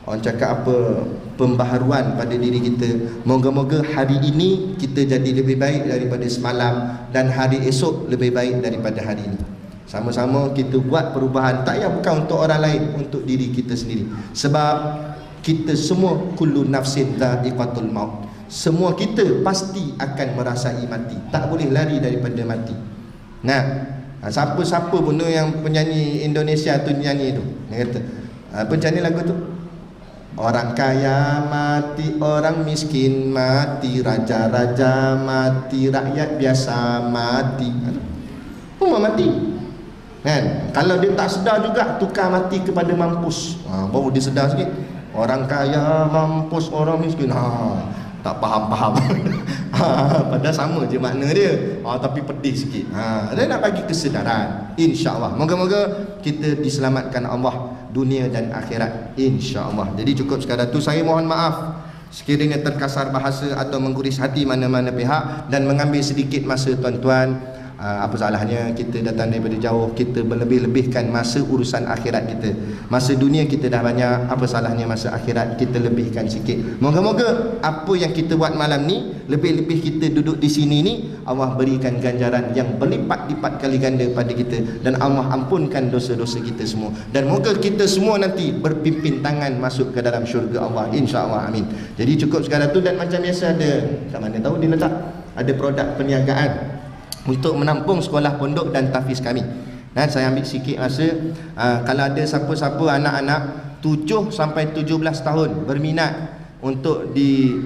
orang cakap apa, pembaharuan pada diri kita. Moga-moga hari ini kita jadi lebih baik daripada semalam dan hari esok lebih baik daripada hari ini. Sama-sama kita buat perubahan, tak payah bukan untuk orang lain, untuk diri kita sendiri. Sebab kita semua kullu nafsin dha'iqatul maut. Semua kita pasti akan merasai mati. Tak boleh lari daripada mati. Nah, siapa-siapa pun yang penyanyi Indonesia tu nyanyi tu, dia kata apa nyanyi lagu tu? Orang kaya mati, orang miskin mati, raja-raja mati, rakyat biasa mati. Semua mati. Kan? Kalau dia tak sedar juga, tukar mati kepada mampus. Baru dia sedar sikit. Orang kaya mampus, orang miskin tak faham-faham. Padahal sama je makna dia. Tapi pedih sikit. Dia nak bagi kesedaran. InsyaAllah. Moga-moga kita diselamatkan Allah dunia dan akhirat, insyaAllah. Jadi cukup sekadar tu. Saya mohon maaf sekiranya terkasar bahasa atau mengguris hati mana-mana pihak dan mengambil sedikit masa tuan-tuan. Apa salahnya kita datang daripada jauh, kita berlebih-lebihkan masa urusan akhirat kita. Masa dunia kita dah banyak, apa salahnya masa akhirat kita lebihkan sikit. Moga-moga apa yang kita buat malam ni, lebih-lebih kita duduk di sini ni, Allah berikan ganjaran yang berlipat-lipat kali ganda pada kita, dan Allah ampunkan dosa-dosa kita semua, dan moga kita semua nanti berpimpin tangan masuk ke dalam syurga Allah, insya-Allah, amin. Jadi cukup sekadar tu. Dan macam biasa ada, kat mana tahu dia letak, ada produk perniagaan untuk menampung sekolah pondok dan tahfiz kami. Dan saya ambil sikit masa, kalau ada siapa-siapa anak-anak 7 sampai 17 tahun berminat untuk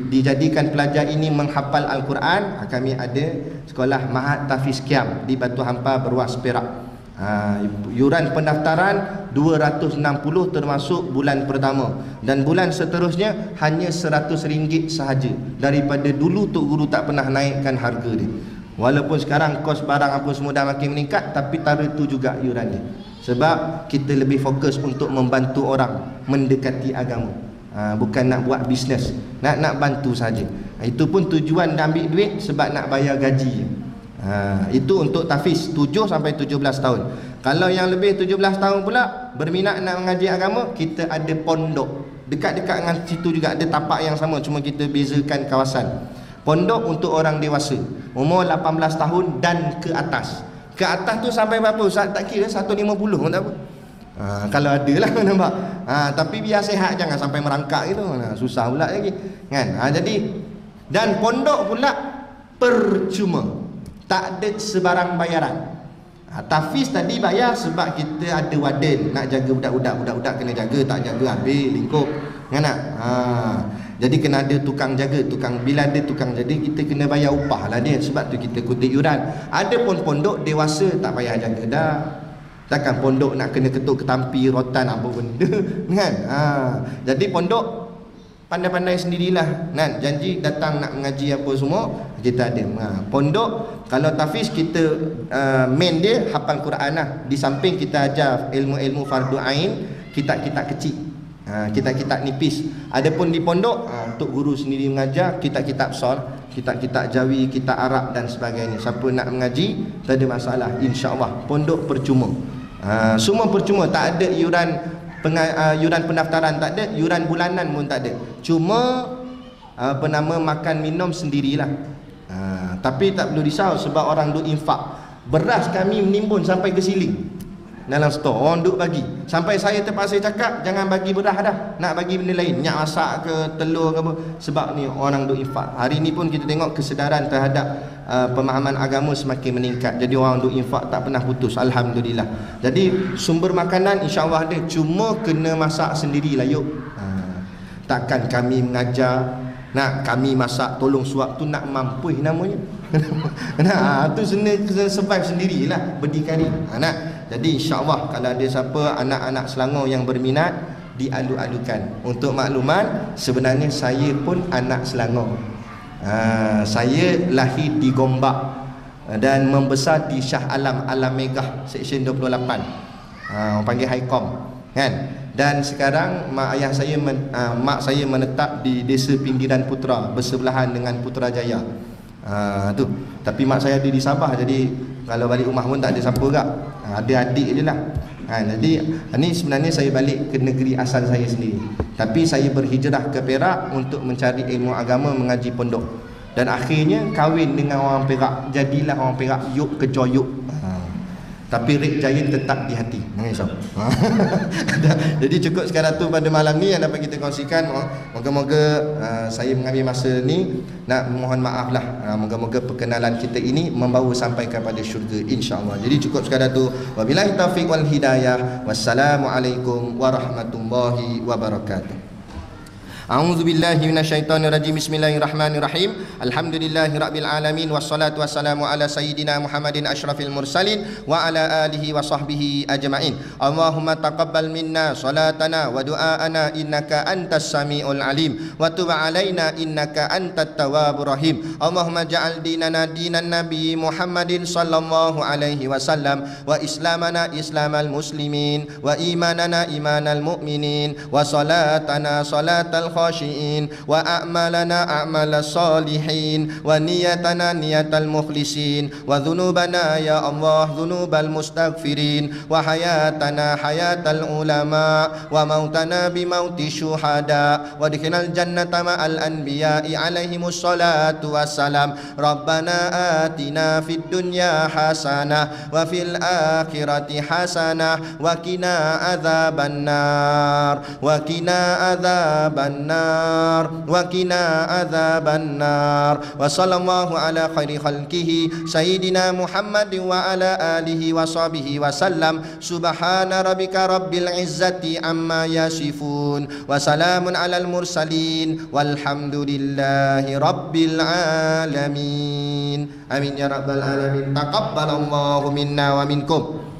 dijadikan pelajar ini menghafal Al-Quran, kami ada sekolah Mahat Tahfiz Qiyam di Batu Hampa, Berwas, Perak. Yuran pendaftaran 260 termasuk bulan pertama, dan bulan seterusnya hanya RM100 sahaja. Daripada dulu Tok Guru tak pernah naikkan harga dia. Walaupun sekarang kos barang apa semua dah makin meningkat, tapi tara tu juga yuran dia. Sebab kita lebih fokus untuk membantu orang mendekati agama, bukan nak buat bisnes, nak bantu saja. Itu pun tujuan dah ambil duit sebab nak bayar gaji. Itu untuk tahfiz 7 sampai 17 tahun. Kalau yang lebih 17 tahun pula berminat nak mengaji agama, kita ada pondok dekat-dekat dengan situ juga, ada tapak yang sama, cuma kita bezakan kawasan. Pondok untuk orang dewasa umur 18 tahun dan ke atas. Ke atas tu sampai berapa Ustaz? Tak kira, 150 pun tak apa. Kalau ada lah, nampak. Tapi biar sehat, jangan sampai merangkak gitu. Susah pula lagi kan. Jadi, dan pondok pula percuma, tak ada sebarang bayaran. Tahfiz tadi bayar sebab kita ada warden nak jaga budak-budak. Budak-budak kena jaga, tak jaga habis lingkup kan tak? Jadi kena ada tukang jaga, bila ada tukang jadi kita kena bayar upah lah dia. Sebab tu kita kutip yuran. Ada pun pondok dewasa tak payah jaga dah. Takkan pondok nak kena ketuk ketampi, rotan apa benda kan. Jadi pondok pandai-pandai sendirilah kan. Janji datang nak mengaji apa semua kita ada. Pondok kalau tahfiz kita main dia hafal Quran lah. Di samping kita ajar ilmu-ilmu fardu ain, kitab-kitab kecil, kitab-kitab nipis. Adapun di pondok, Tok Guru sendiri mengajar kitab-kitab besar, kitab-kitab Jawi, kitab Arab dan sebagainya. Siapa nak mengaji, tak ada masalah, insya-Allah. Pondok percuma. Semua percuma, tak ada yuran pendaftaran, tak ada yuran bulanan pun tak ada. Cuma makan minum sendirilah. Tapi tak perlu risau sebab orang duk infak. Beras kami menimbun sampai ke siling dalam stor, orang duk bagi. Sampai saya terpaksa cakap jangan bagi beras dah, nak bagi benda lain, minyak masak ke telur ke apa. Sebab ni orang duk infak. Hari ni pun kita tengok kesedaran terhadap pemahaman agama semakin meningkat. Jadi orang duk infak tak pernah putus, alhamdulillah. Jadi sumber makanan insya-Allah ada, cuma kena masak sendirilah yuk. Takkan kami mengajar nak kami masak tolong suap tu nak mampu namanya. Tu kena survive sendirilah, berdikari. Jadi insya-Allah kalau ada siapa anak-anak Selangor yang berminat, dialu-alukan. Untuk makluman, sebenarnya saya pun anak Selangor. Saya lahir di Gombak dan membesar di Shah Alam, Alam Megah, Seksyen 28. Orang panggil Haikom kan. Dan sekarang mak saya menetap di desa pinggiran Putra, bersebelahan dengan Putrajaya. Tu. Tapi mak saya ada di Sabah, jadi kalau balik rumah pun tak ada siapa gak. Ada adik je lah. Jadi ni sebenarnya saya balik ke negeri asal saya sendiri. Tapi saya berhijrah ke Perak untuk mencari ilmu agama, mengaji pondok. Dan akhirnya kahwin dengan orang Perak, jadilah orang Perak yuk kecoh yuk. Tapi Rick Giant tetap di hati. Jangan risau. Jadi cukup sekadar tu pada malam ni yang dapat kita kongsikan. Moga-moga saya mengambil masa ni nak mohon maaf lah. Moga-moga perkenalan kita ini membawa sampai kepada syurga, insya-Allah. Jadi cukup sekadar tu. Wabillahi taufiq wal hidayah. Wassalamualaikum warahmatullahi wabarakatuh. A'udzu billahi minasyaitonir rajim. Bismillahirrahmanirrahim. Alhamdulillahirabbil alamin wassalatu wassalamu ala sayyidina Muhammadin asyrafil mursalin wa ala alihi wa sahbihi ajmain. Allahumma taqabbal minna salatana wa du'aana innaka antas samiul alim wa tub alaina innaka antat tawwabur rahim. Allahumma ja'al dinana dinan nabi Muhammadin sallallahu alaihi wasallam wa islamana islamal muslimin wa imanana imanal mu'minin wa salatana salatal khashiin wa a'malana a'malas salihin wa niyatana niyatal mukhlisin wa dhunubana ya Allah dhunubal mustaghfirin wa hayatana hayatal ulama wa mautana bimauti syuhada wa dikhinal jannata ma'al anbiya'i alaihimus salatu wassalam. Rabbana atina fid dunya hasanah wa fil akhirati hasanah wa qina adzabannar wa qina adzabannar wa qina adzabannar wa sallallahu ala khairi khalqihi sayyidina Muhammadin wa ala alihi wa sahbihi wa sallam. Subhana rabbika rabbil izzati amma yasifun wa salamun alal mursalin walhamdulillahi rabbil alamin. Amin ya rabbal alamin. Taqabbalallahu minna wa minkum.